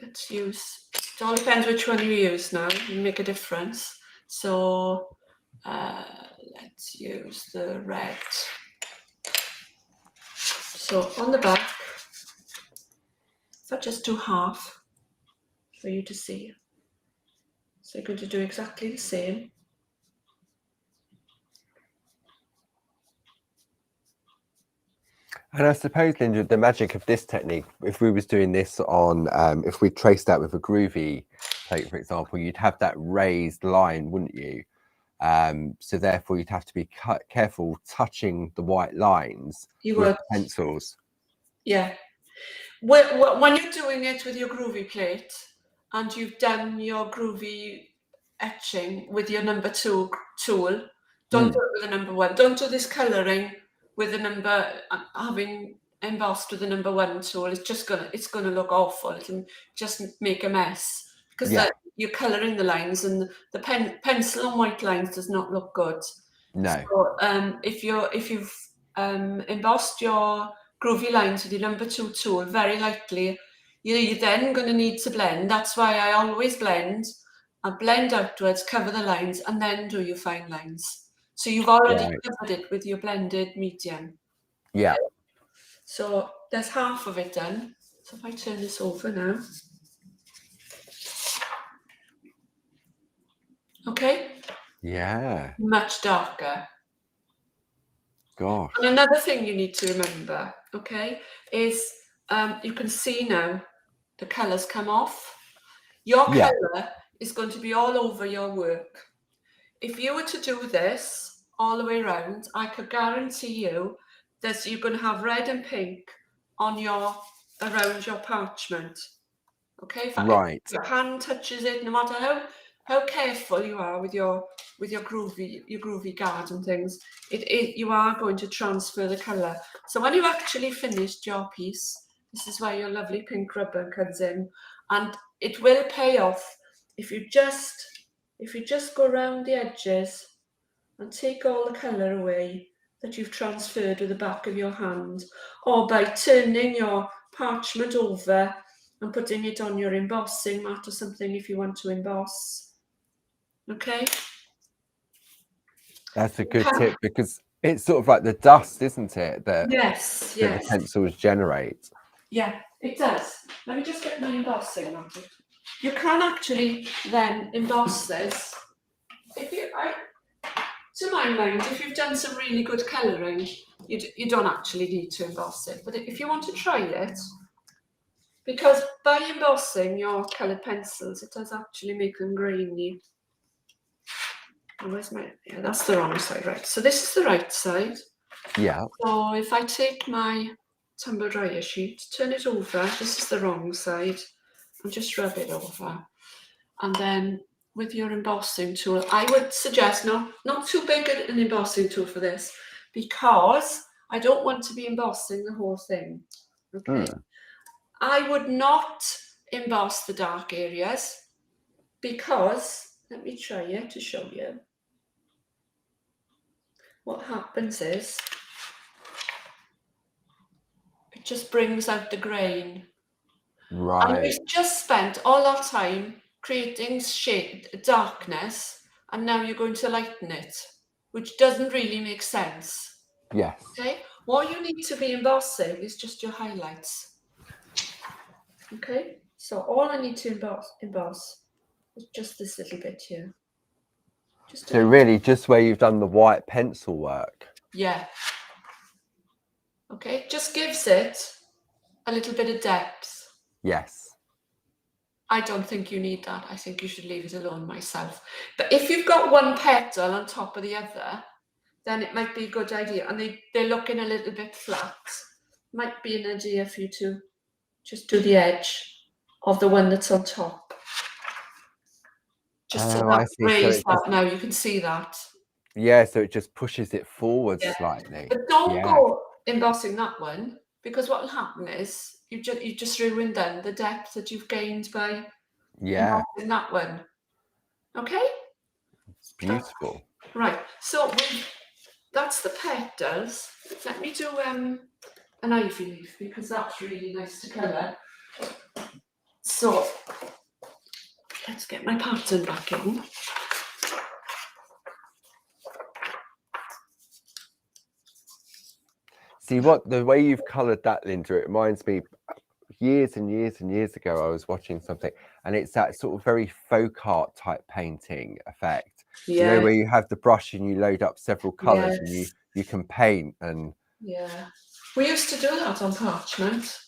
Speaker 2: let's use, it all depends which one you use now, you make a difference. So let's use the red. So on the back, if I just do half for you to see. So you're going to do exactly the same.
Speaker 1: And I suppose, Linda, the magic of this technique, if we was doing this on, if we traced that with a groovy plate, for example, you'd have that raised line, wouldn't you? So therefore you'd have to be careful touching the white lines with pencils.
Speaker 2: Yeah. When you're doing it with your groovy plate and you've done your groovy etching with your number 2 tool, don't do it with the number 1. Don't do this colouring with the number, having embossed with the number 1 tool. It's gonna look awful. It'll just make a mess because you're colouring the lines, and the pencil on white lines does not look good.
Speaker 1: No.
Speaker 2: So if you've embossed your groovy lines with your number 2 tool, very likely you're then going to need to blend. That's why I always blend. I blend outwards, cover the lines, and then do your fine lines. So you've already covered it with your blended medium.
Speaker 1: Yeah.
Speaker 2: So there's half of it done. So if I turn this over now. Okay?
Speaker 1: Yeah.
Speaker 2: Much darker.
Speaker 1: Gosh.
Speaker 2: And another thing you need to remember, okay, is you can see now the colours come off. Your
Speaker 1: Yeah.
Speaker 2: colour is going to be all over your work. If you were to do this all the way around, I could guarantee you that you're going to have red and pink on around your parchment. Okay, if
Speaker 1: Right.
Speaker 2: your hand touches it, no matter how careful you are with your groovy guard and things, you are going to transfer the colour. So when you've actually finished your piece, this is where your lovely pink ribbon comes in, and it will pay off if you just go around the edges and take all the colour away that you've transferred with the back of your hand, or by turning your parchment over and putting it on your embossing mat or something if you want to emboss. Okay?
Speaker 1: That's a good tip, because it's sort of like the dust, isn't it, that
Speaker 2: Yes,
Speaker 1: the
Speaker 2: yes.
Speaker 1: pencils generate.
Speaker 2: Yeah, it does. Let me just get my embossing mat. You can actually then emboss this. To my mind, if you've done some really good colouring, you don't actually need to emboss it. But if you want to try it, because by embossing your coloured pencils, it does actually make them grainy. Oh, where's my, yeah, that's the wrong side, right. So this is the right side.
Speaker 1: Yeah.
Speaker 2: So if I take my tumble dryer sheet, turn it over, this is the wrong side, and just rub it over. And then with your embossing tool, I would suggest not too big an embossing tool for this, because I don't want to be embossing the whole thing. Okay. I would not emboss the dark areas, because, let me try it to show you. What happens is, it just brings out the grain.
Speaker 1: Right.
Speaker 2: And we've just spent all our time creating shade, darkness, and now you're going to lighten it, which doesn't really make sense.
Speaker 1: Yes.
Speaker 2: Okay? What you need to be embossing is just your highlights. Okay? So all I need to emboss is just this little bit here.
Speaker 1: So really, just where you've done the white pencil work.
Speaker 2: Yeah. Okay? Just gives it a little bit of depth.
Speaker 1: Yes.
Speaker 2: I don't think you need that. I think you should leave it alone myself. But if you've got one petal on top of the other, then it might be a good idea. And they're looking a little bit flat. Might be an idea for you to just do the edge of the one that's on top. Just so
Speaker 1: I
Speaker 2: that
Speaker 1: see.
Speaker 2: raise that now, you can see that.
Speaker 1: Yeah, so it just pushes it forward slightly.
Speaker 2: But don't go embossing that one, because what will happen is you just ruined then the depth that you've gained by embossing that one. Okay?
Speaker 1: It's beautiful.
Speaker 2: Right. So that's the petals. Let me do an ivy leaf, because that's really nice to colour. So let's get my pattern back in.
Speaker 1: See, the way you've coloured that, Linda, it reminds me years and years and years ago, I was watching something, and it's that sort of very folk art type painting effect.
Speaker 2: Yeah.
Speaker 1: You know, where you have the brush and you load up several colours and you can paint. And
Speaker 2: yeah, we used to do that on parchment.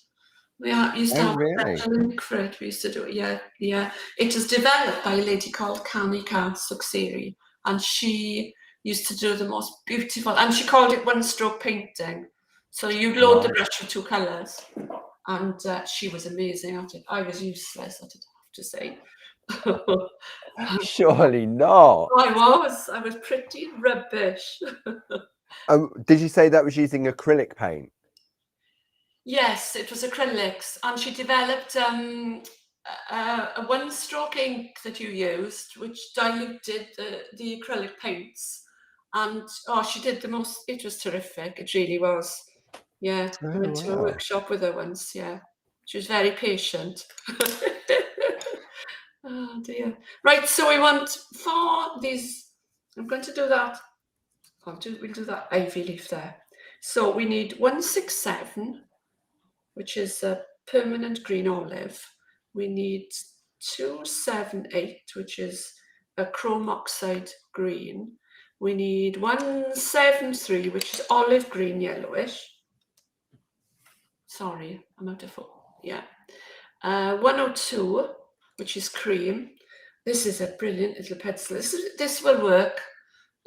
Speaker 2: We used to have a special link for it. We used to do it. Yeah. It was developed by a lady called Kanika Suksiri, and she used to do the most beautiful, and she called it one-stroke painting. So you'd load the brush with two colours, and she was amazing at it. I was useless at it, I have to say.
Speaker 1: Surely not.
Speaker 2: I was pretty rubbish.
Speaker 1: Did you say that was using acrylic paint?
Speaker 2: Yes, it was acrylics, and she developed a one-stroke ink that you used, which diluted the acrylic paints. And she did the most. It was terrific. It really was. Yeah, I went to a workshop with her once. Yeah, she was very patient. Oh dear. Right, so we want for these. I'm going to do that. We'll do that ivy leaf there. So we need 167. Which is permanent green olive. We need 278, which is a chrome oxide green. We need 173, which is olive green yellowish. Sorry, I'm out of yeah. 102, which is cream. This is a brilliant little pencil. This will work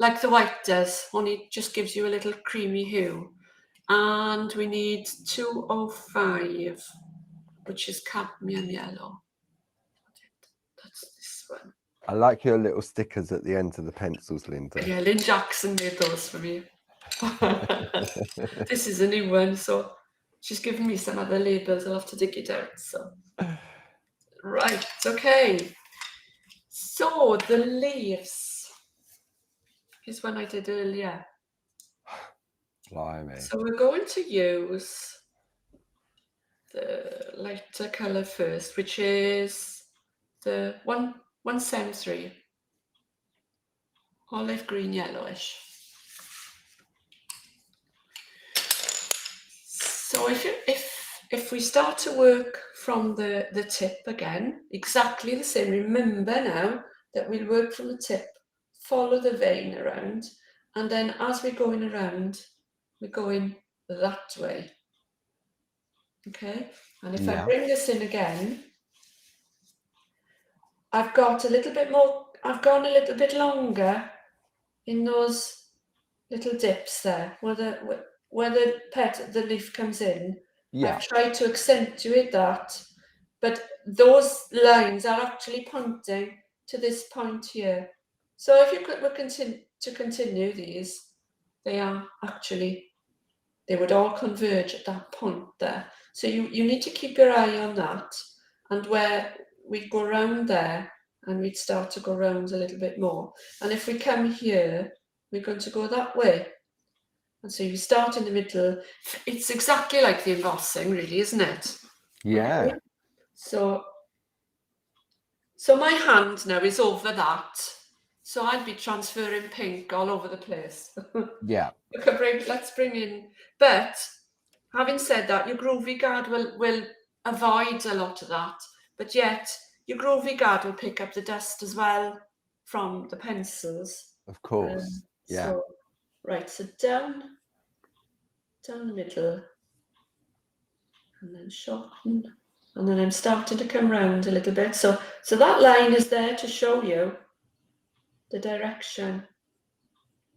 Speaker 2: like the white does, only it just gives you a little creamy hue. And we need 205, which is cadmium yellow. That's this one.
Speaker 1: I like your little stickers at the ends of the pencils, Linda.
Speaker 2: Yeah, Lynn Jackson made those for me. This is a new one, so she's given me some other labels. I'll have to dig it out. So, right, okay. So the leaves is one I did earlier.
Speaker 1: Blimey.
Speaker 2: So we're going to use the lighter colour first, which is the 173, olive green yellowish. So if we start to work from the tip again, exactly the same. Remember now that we'll work from the tip, follow the vein around, and then as we're going around, we're going that way. Okay, and if I bring this in again, I've got a little bit more, I've gone a little bit longer in those little dips there, where the leaf comes in.
Speaker 1: Yeah.
Speaker 2: I've tried to accentuate that, but those lines are actually pointing to this point here. So if you were to continue these, they would all converge at that point there. So you need to keep your eye on that, and where we go around there and we'd start to go around a little bit more. And if we come here, we're going to go that way. And so you start in the middle. It's exactly like the embossing, really, isn't it?
Speaker 1: Yeah.
Speaker 2: Okay. So my hand now is over that. So I'd be transferring pink all over the place.
Speaker 1: Yeah.
Speaker 2: Let's bring in, but having said that, your groovy guard will avoid a lot of that, but yet your groovy guard will pick up the dust as well from the pencils.
Speaker 1: Of course. Yeah.
Speaker 2: So, right, so down the middle, and then shorten, and then I'm starting to come round a little bit. So that line is there to show you the direction.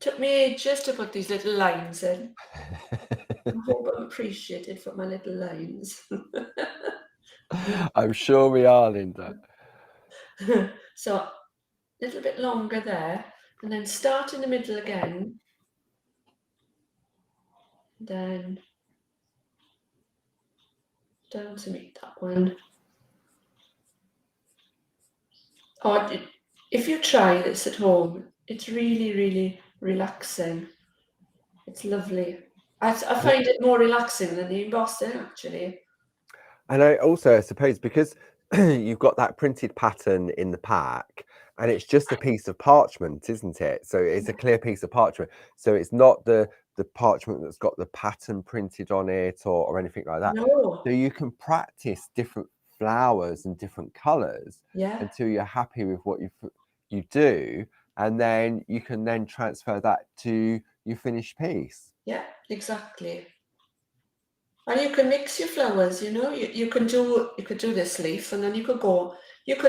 Speaker 2: Took me ages to put these little lines in. I hope I'm appreciated for my little lines.
Speaker 1: I'm sure we are, Linda.
Speaker 2: So a little bit longer there, and then start in the middle again. Then down to meet that one. Oh, if you try this at home, it's really, really relaxing. It's lovely. I find it more relaxing than the embossing, actually.
Speaker 1: And I suppose, because you've got that printed pattern in the pack, and it's just a piece of parchment, isn't it? So it's a clear piece of parchment. So it's not the parchment that's got the pattern printed on it or anything like that.
Speaker 2: No.
Speaker 1: So you can practice different flowers and different colours until you're happy with what you do, and then you can then transfer that to your finished piece.
Speaker 2: Yeah, exactly. And you can mix your flowers, you could do this leaf, and then you could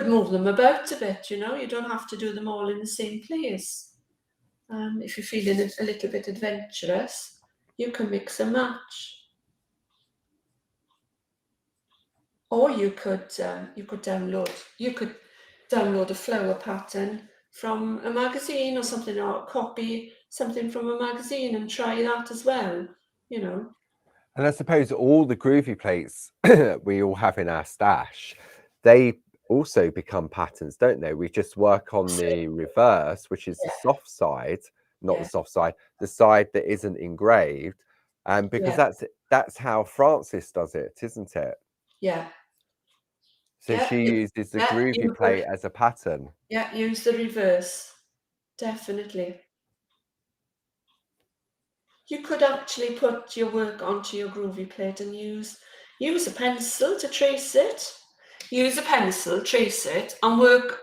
Speaker 2: move them about a bit, you don't have to do them all in the same place. If you're feeling a little bit adventurous, you can mix and match. Or you could download a flower pattern from a magazine or something, or copy something from a magazine and try that as well,
Speaker 1: And I suppose all the groovy plates we all have in our stash, they also become patterns, don't they? We just work on the reverse, which is the soft side, not the soft side, the side that isn't engraved, because that's how Frances does it, isn't it?
Speaker 2: Yeah.
Speaker 1: So she uses the groovy plate as a pattern.
Speaker 2: Yeah, use the reverse, definitely. You could actually put your work onto your groovy plate and use use a pencil to trace it. Use a pencil, trace it, and work.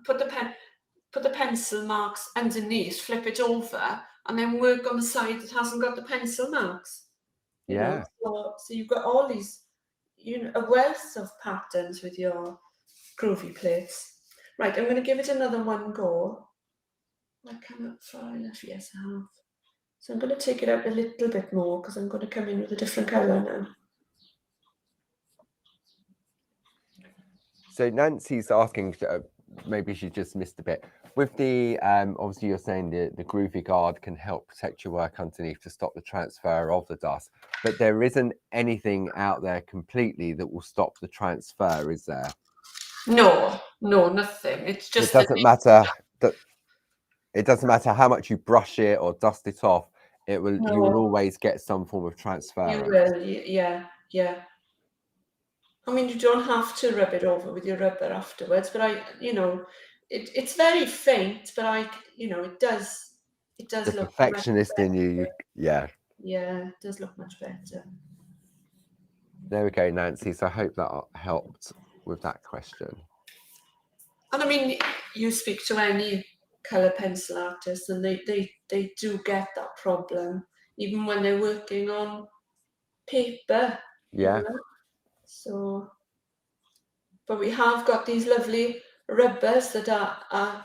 Speaker 2: Put the pencil marks underneath. Flip it over, and then work on the side that hasn't got the pencil marks. You know,
Speaker 1: Yeah.
Speaker 2: so you've got all these, a wealth of patterns with your groovy plates. Right, I'm going to give it another one go. I cannot far enough. Yes, I have. So I'm going to take it out a little bit more because I'm going to come in with a different colour now.
Speaker 1: So Nancy's asking, maybe she just missed a bit. With the, obviously you're saying the groovy guard can help protect your work underneath to stop the transfer of the dust, but there isn't anything out there completely that will stop the transfer, is there?
Speaker 2: No, nothing. It's just
Speaker 1: It doesn't matter that it doesn't matter how much you brush it or dust it off, you will always get some form of transference.
Speaker 2: You will, yeah. I mean, you don't have to rub it over with your rubber afterwards, but it's very faint, but it does
Speaker 1: The
Speaker 2: look much
Speaker 1: perfectionist in
Speaker 2: better.
Speaker 1: you, yeah.
Speaker 2: Yeah, it does look much better.
Speaker 1: There we go, Nancy. So I hope that helped with that question.
Speaker 2: And I mean, you speak to any colour pencil artist, and they do get that problem, even when they're working on paper.
Speaker 1: Yeah.
Speaker 2: You know? So, but we have got these lovely rubbers that are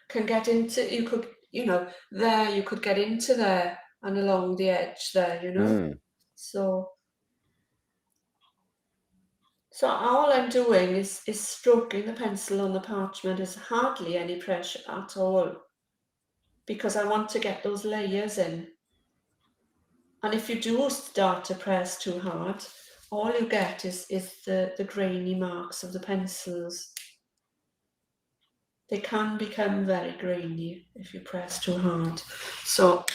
Speaker 2: can get into. You could you could get into there and along the edge there. So all I'm doing is stroking the pencil on the parchment. There's hardly any pressure at all because I want to get those layers in. And if you do start to press too hard, all you get is the grainy marks of the pencils. They can become very grainy if you press too hard. So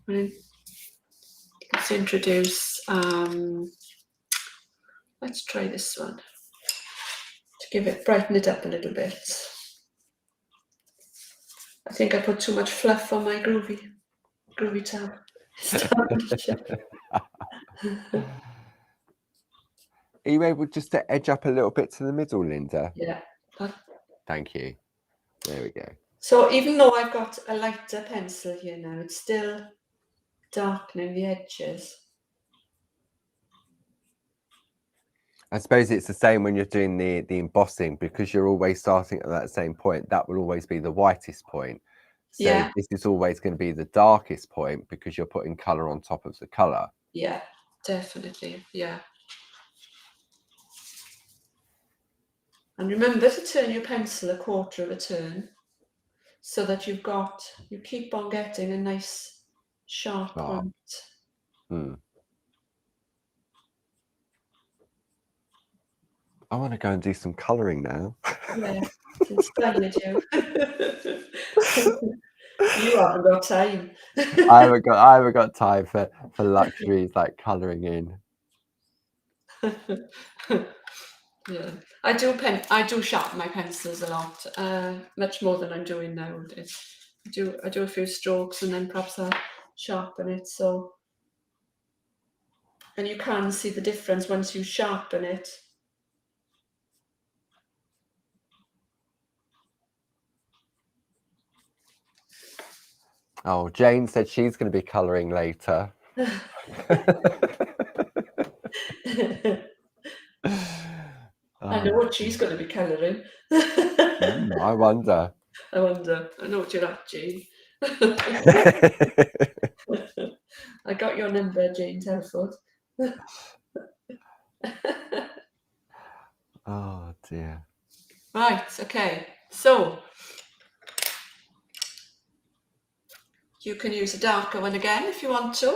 Speaker 2: let's introduce, let's try this one to brighten it up a little bit. I think I put too much fluff on my groovy tab.
Speaker 1: Are you able just to edge up a little bit to the middle, Linda?
Speaker 2: Yeah.
Speaker 1: Thank you. There we go.
Speaker 2: So even though I've got a lighter pencil here now, it's still darkening the edges.
Speaker 1: I suppose it's the same when you're doing the embossing, because you're always starting at that same point. That will always be the whitest point. So
Speaker 2: Yeah.
Speaker 1: this is always going to be the darkest point because you're putting colour on top of the colour.
Speaker 2: Yeah, definitely. Yeah. And remember to turn your pencil a quarter of a turn so that you keep on getting a nice sharp point.
Speaker 1: I want to go and do some colouring now.
Speaker 2: Yeah, it's inspired you. You haven't got time.
Speaker 1: I haven't got time for luxuries like colouring in.
Speaker 2: Yeah, I do sharpen my pencils a lot, much more than I'm doing nowadays. I do a few strokes and then perhaps I'll sharpen it. So, and you can see the difference once you sharpen it.
Speaker 1: Oh, Jane said she's going to be colouring later.
Speaker 2: I know what she's going to be colouring.
Speaker 1: I wonder.
Speaker 2: I know what you're at, Jane. I got your number, Jane Telford.
Speaker 1: Oh dear.
Speaker 2: Right, okay. So you can use a darker one again if you want to.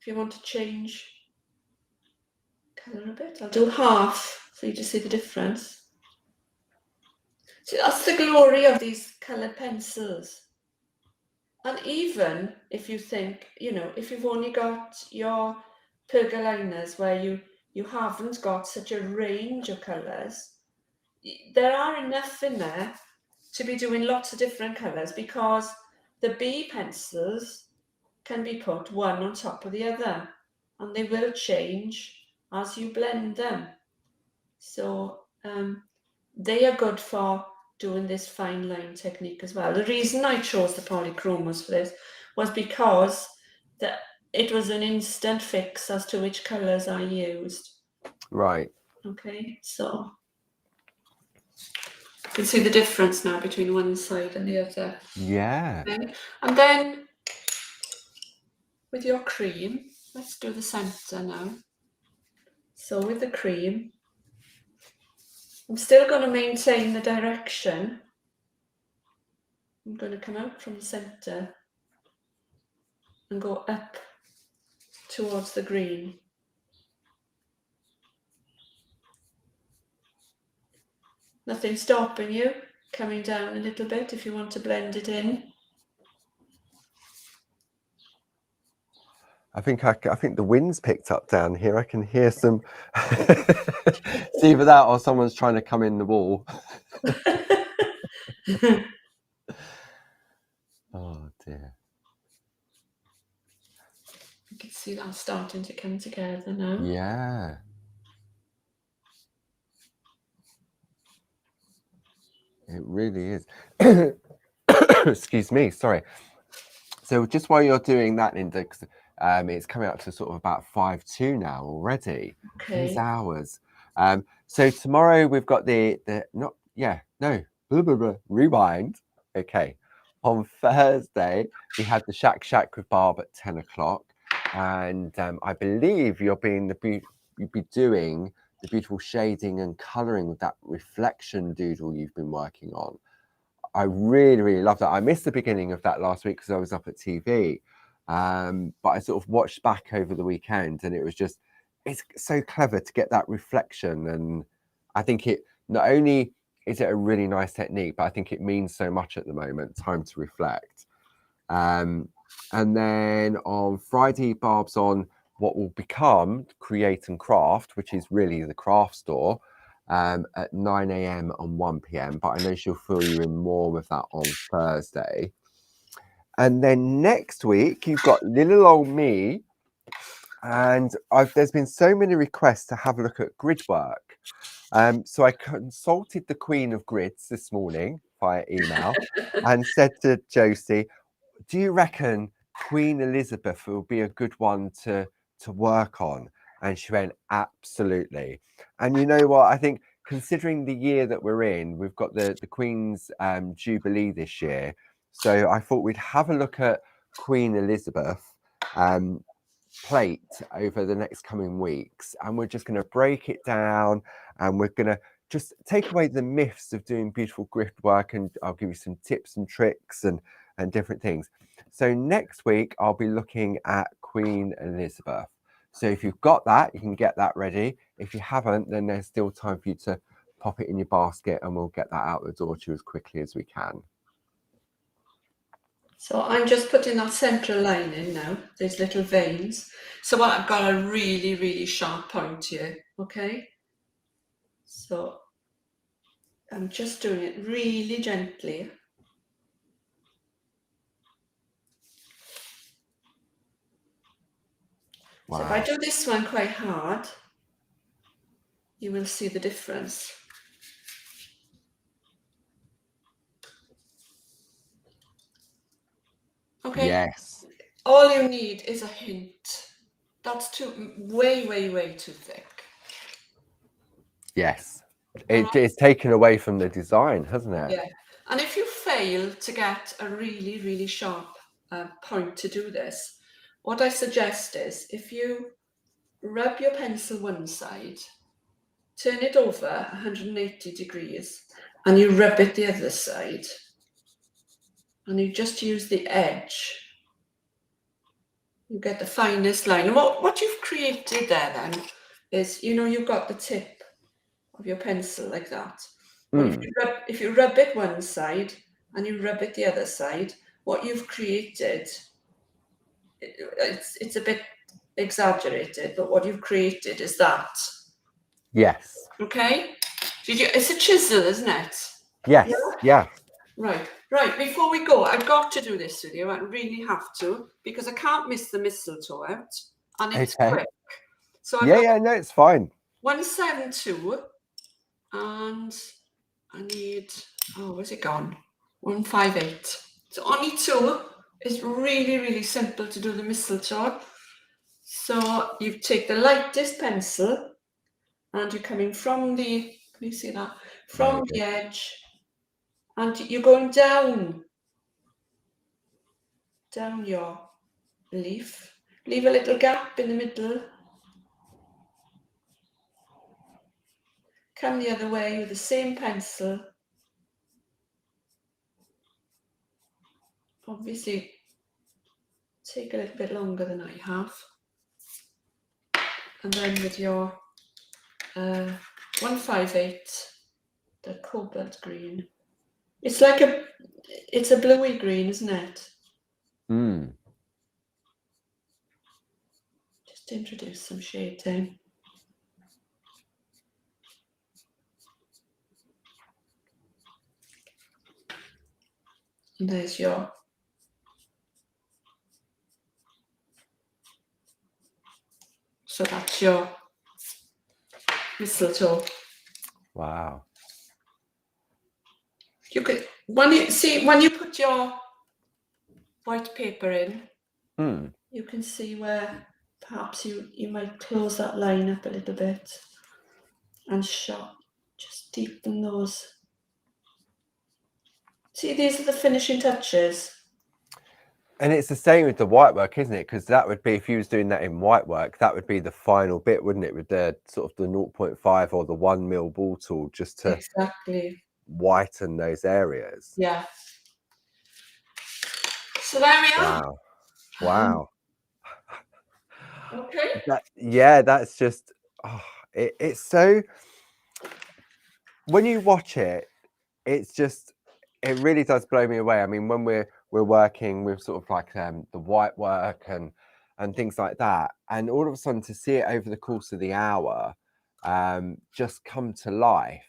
Speaker 2: If you want to change colour a bit, I'll do half so you just see the difference. So that's the glory of these coloured pencils. And even if you think, if you've only got your pergaliners where you haven't got such a range of colours, there are enough in there to be doing lots of different colours, because the B pencils can be put one on top of the other and they will change as you blend them. So they are good for doing this fine line technique as well. The reason I chose the polychromos for this was because it was an instant fix as to which colours I used.
Speaker 1: Right.
Speaker 2: Okay, so you can see the difference now between one side and the other.
Speaker 1: Yeah.
Speaker 2: Okay. And then with your cream, let's do the centre now. So with the cream, I'm still going to maintain the direction. I'm going to come out from the centre and go up towards the green. Nothing stopping you coming down a little bit if you want to blend it in.
Speaker 1: I think the wind's picked up down here. I can hear some. It's either that or someone's trying to come in the wall. Oh dear.
Speaker 2: You can see that starting to come together now.
Speaker 1: Yeah. It really is. Excuse me, sorry. So just while you're doing that, Linda, it's coming up to sort of about 5:02 now already.
Speaker 2: Okay.
Speaker 1: These hours. So tomorrow we've got rewind. Okay. On Thursday we had the Shack with Barb at 10 o'clock, and I believe you'll be doing the beautiful shading and colouring with that reflection doodle you've been working on. I really, really love that. I missed the beginning of that last week because I was up at TV, but I sort of watched back over the weekend, and it's so clever to get that reflection. And I think it not only is it a really nice technique, but I think it means so much at the moment. Time to reflect. And then on Friday, Barb's on what will become Create and Craft, which is really the craft store, at 9 a.m. and 1 p.m. But I know she'll fill you in more with that on Thursday. And then next week, you've got little old me. And there's been so many requests to have a look at grid work. So I consulted the Queen of Grids this morning via email and said to Josie, do you reckon Queen Elizabeth will be a good one to work on? And she went, absolutely. And you know what? I think considering the year that we're in, we've got the Queen's Jubilee this year. So I thought we'd have a look at Queen Elizabeth plate over the next coming weeks. And we're just going to break it down, and we're going to just take away the myths of doing beautiful grid work. And I'll give you some tips and tricks and different things. So next week, I'll be looking at Queen Elizabeth. So if you've got that, you can get that ready. If you haven't, then there's still time for you to pop it in your basket, and we'll get that out the door to you as quickly as we can.
Speaker 2: So I'm just putting that central line in now, these little veins. So I've got a really, really sharp point here, okay? So I'm just doing it really gently. Wow. So if I do this one quite hard, you will see the difference. Okay.
Speaker 1: Yes.
Speaker 2: All you need is a hint. That's way, way, way too thick.
Speaker 1: Yes. It's taken away from the design, hasn't it?
Speaker 2: Yeah. And if you fail to get a really, really sharp point to do this, what I suggest is if you rub your pencil one side, turn it over 180 degrees, and you rub it the other side, and you just use the edge, you get the finest line. And what you've created there then is, you've got the tip of your pencil like that. But if you rub it one side and you rub it the other side, what you've created, it's a bit exaggerated, but what you've created is that.
Speaker 1: Yes.
Speaker 2: Okay? It's a chisel, isn't it?
Speaker 1: Yes. Yeah.
Speaker 2: Right. Before we go, I've got to do this with you. I really have to, because I can't miss the mistletoe out, and it's quick. So I
Speaker 1: Yeah, no, it's fine.
Speaker 2: 172, and I need, where's it gone? 158. So only two. It's really, really simple to do the mistletoe. So you take the lightest pencil and you're coming from the, can you see that? From the edge, and you're going down your leaf. Leave a little gap in the middle. Come the other way with the same pencil. Obviously, take a little bit longer than I have. And then with your 158, the cobalt green. It's like it's a bluey green, isn't it?
Speaker 1: Mm.
Speaker 2: Just introduce some shading. And there's your so that's your mistletoe.
Speaker 1: Wow.
Speaker 2: You could when you put your white paper in, you can see where perhaps you might close that line up a little bit and just deepen those. See, these are the finishing touches.
Speaker 1: And it's the same with the white work, isn't it? Because that would be, if you was doing that in white work, that would be the final bit, wouldn't it? With the sort of the 0.5 or the 1 mil ball tool, just to
Speaker 2: Exactly
Speaker 1: whiten those areas.
Speaker 2: Yeah. So there we are.
Speaker 1: Wow.
Speaker 2: Okay.
Speaker 1: That's just, it's so, when you watch it, it's just, it really does blow me away. I mean, when we're working with sort of like the white work and things like that, and all of a sudden to see it over the course of the hour just come to life,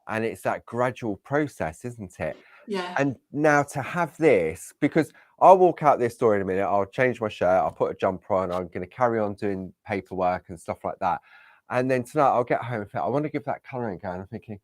Speaker 1: and it's that gradual process, isn't it?
Speaker 2: Yeah.
Speaker 1: And now to have this, because I'll walk out this door in a minute, I'll change my shirt, I'll put a jumper on, I'm going to carry on doing paperwork and stuff like that, and then tonight I'll get home and think, I want to give that colouring go, and I'm thinking,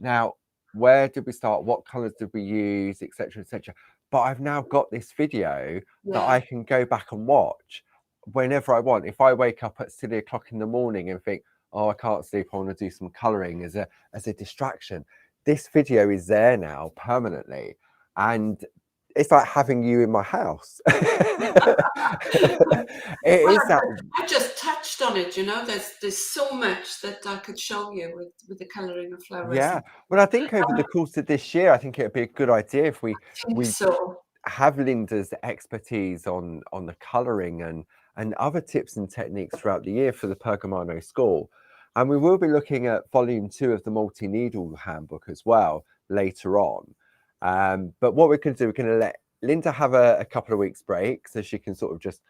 Speaker 1: now, where did we start? What colours did we use, etc., etc. But I've now got this video that I can go back and watch whenever I want. If I wake up at 3 o'clock in the morning and think, oh, I can't sleep, I want to do some colouring as a distraction, this video is there now permanently, and it's like having you in my house. It is that.
Speaker 2: I just touched on it, there's so much that I could show you with the colouring of flowers.
Speaker 1: Yeah, well, I think over the course of this year, I think it'd be a good idea if we
Speaker 2: So
Speaker 1: have Linda's expertise on the colouring and other tips and techniques throughout the year for the Pergamano school. And we will be looking at volume 2 of the multi-needle handbook as well later on. But what we're going to do, we're going to let Linda have a couple of weeks break so she can sort of just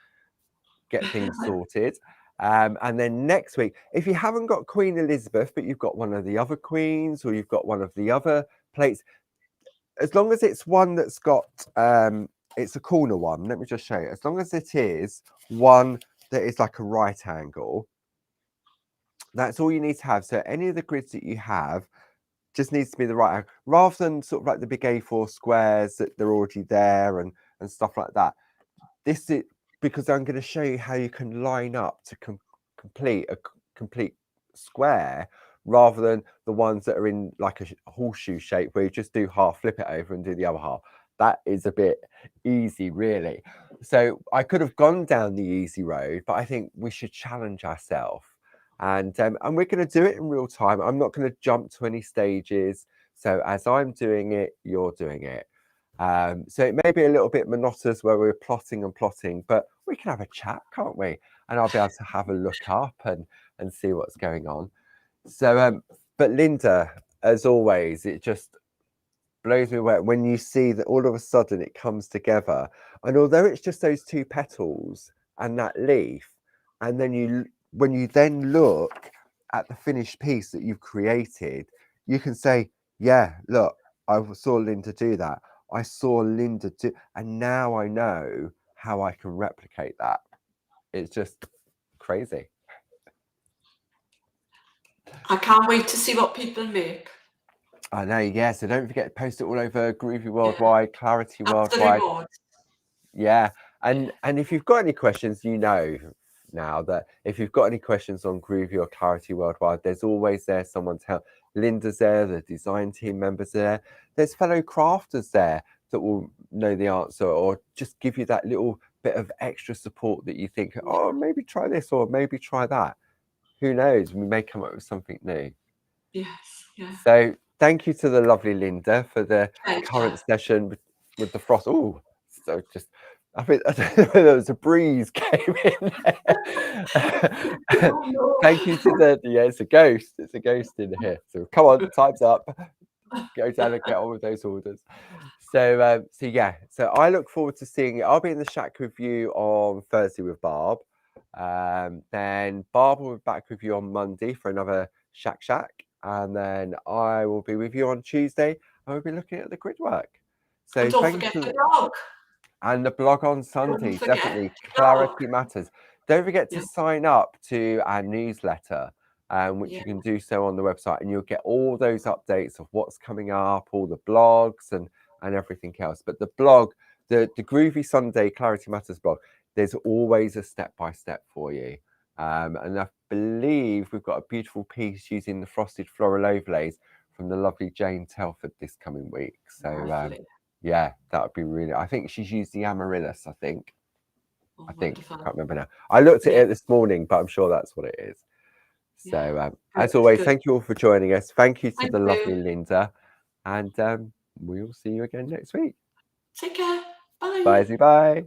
Speaker 1: get things sorted. And then next week, if you haven't got Queen Elizabeth, but you've got one of the other queens or you've got one of the other plates, as long as it's one that's got, it's a corner one, let me just show you. As long as it is one that is like a right angle, that's all you need to have. So any of the grids that you have just needs to be the right angle, rather than sort of like the big A4 squares that they're already there and stuff like that. This is because I'm going to show you how you can line up to complete a complete square, rather than the ones that are in like a horseshoe shape where you just do half, flip it over and do the other half. That is a bit easy, really. So I could have gone down the easy road, but I think we should challenge ourselves, and we're going to do it in real time. I'm not going to jump to any stages. So as I'm doing it, you're doing it. So it may be a little bit monotonous where we're plotting and plotting, but we can have a chat, can't we? And I'll be able to have a look up and see what's going on. So, but Linda, as always, it just blows me away when you see that all of a sudden it comes together. And although it's just those two petals and that leaf, and then when you then look at the finished piece that you've created, you can say, yeah, look, I saw Linda do that. I saw Linda do, and now I know how I can replicate that. It's just crazy.
Speaker 2: I can't wait to see what people make.
Speaker 1: I know, yeah. So don't forget to post it all over Groovy
Speaker 2: Yeah.
Speaker 1: Worldwide, Clarity
Speaker 2: That's the
Speaker 1: Worldwide.
Speaker 2: reward.
Speaker 1: Yeah.
Speaker 2: Yeah.
Speaker 1: And if you've got any questions, you know now that if you've got any questions on Groovy or Clarity Worldwide, there's always there someone to help. Linda's there, the design team members there. There's fellow crafters there that will know the answer or just give you that little bit of extra support that you think, oh, maybe try this or maybe try that. Who knows? We may come up with something new.
Speaker 2: Yes. Yeah.
Speaker 1: So thank you to the lovely Linda for the current
Speaker 2: Pleasure.
Speaker 1: session with the frost. Oh, so just I think I don't know whether there was a breeze came in there.
Speaker 2: Oh, no.
Speaker 1: Thank you to the it's a ghost. It's a ghost in here. So come on, time's up. Go down and get on with those orders. So so yeah, so I look forward to seeing you. I'll be in the shack with you on Thursday with Barb. Then Barb will be back with you on Monday for another shack, and then I will be with you on Tuesday. And we'll be looking at the grid work. So
Speaker 2: And don't
Speaker 1: thank
Speaker 2: forget
Speaker 1: you
Speaker 2: the
Speaker 1: to
Speaker 2: blog.
Speaker 1: and the blog on
Speaker 2: Don't
Speaker 1: Sunday,
Speaker 2: forget
Speaker 1: definitely
Speaker 2: the blog.
Speaker 1: clarity matters. Don't forget to
Speaker 2: Yeah.
Speaker 1: sign up to our newsletter, which
Speaker 2: Yeah.
Speaker 1: you can do so on the website, and you'll get all those updates of what's coming up, all the blogs and everything else. But the blog, the Groovy Sunday Clarity Matters blog, there's always a step-by-step for you. And I believe we've got a beautiful piece using the frosted floral overlays from the lovely Jane Telford this coming week. So
Speaker 2: Lovely.
Speaker 1: yeah, that would be really. I think she's used the amaryllis. I think.
Speaker 2: Oh,
Speaker 1: I
Speaker 2: wonderful.
Speaker 1: can't remember now. I looked at
Speaker 2: Yeah.
Speaker 1: it this morning, but I'm sure that's what it is.
Speaker 2: Yeah.
Speaker 1: So
Speaker 2: Good.
Speaker 1: as always,
Speaker 2: Good.
Speaker 1: thank you all for joining us. Thank you to
Speaker 2: Thank
Speaker 1: the lovely
Speaker 2: you.
Speaker 1: Linda, and we'll see you again next week.
Speaker 2: Take care. Bye.
Speaker 1: Bye, bye.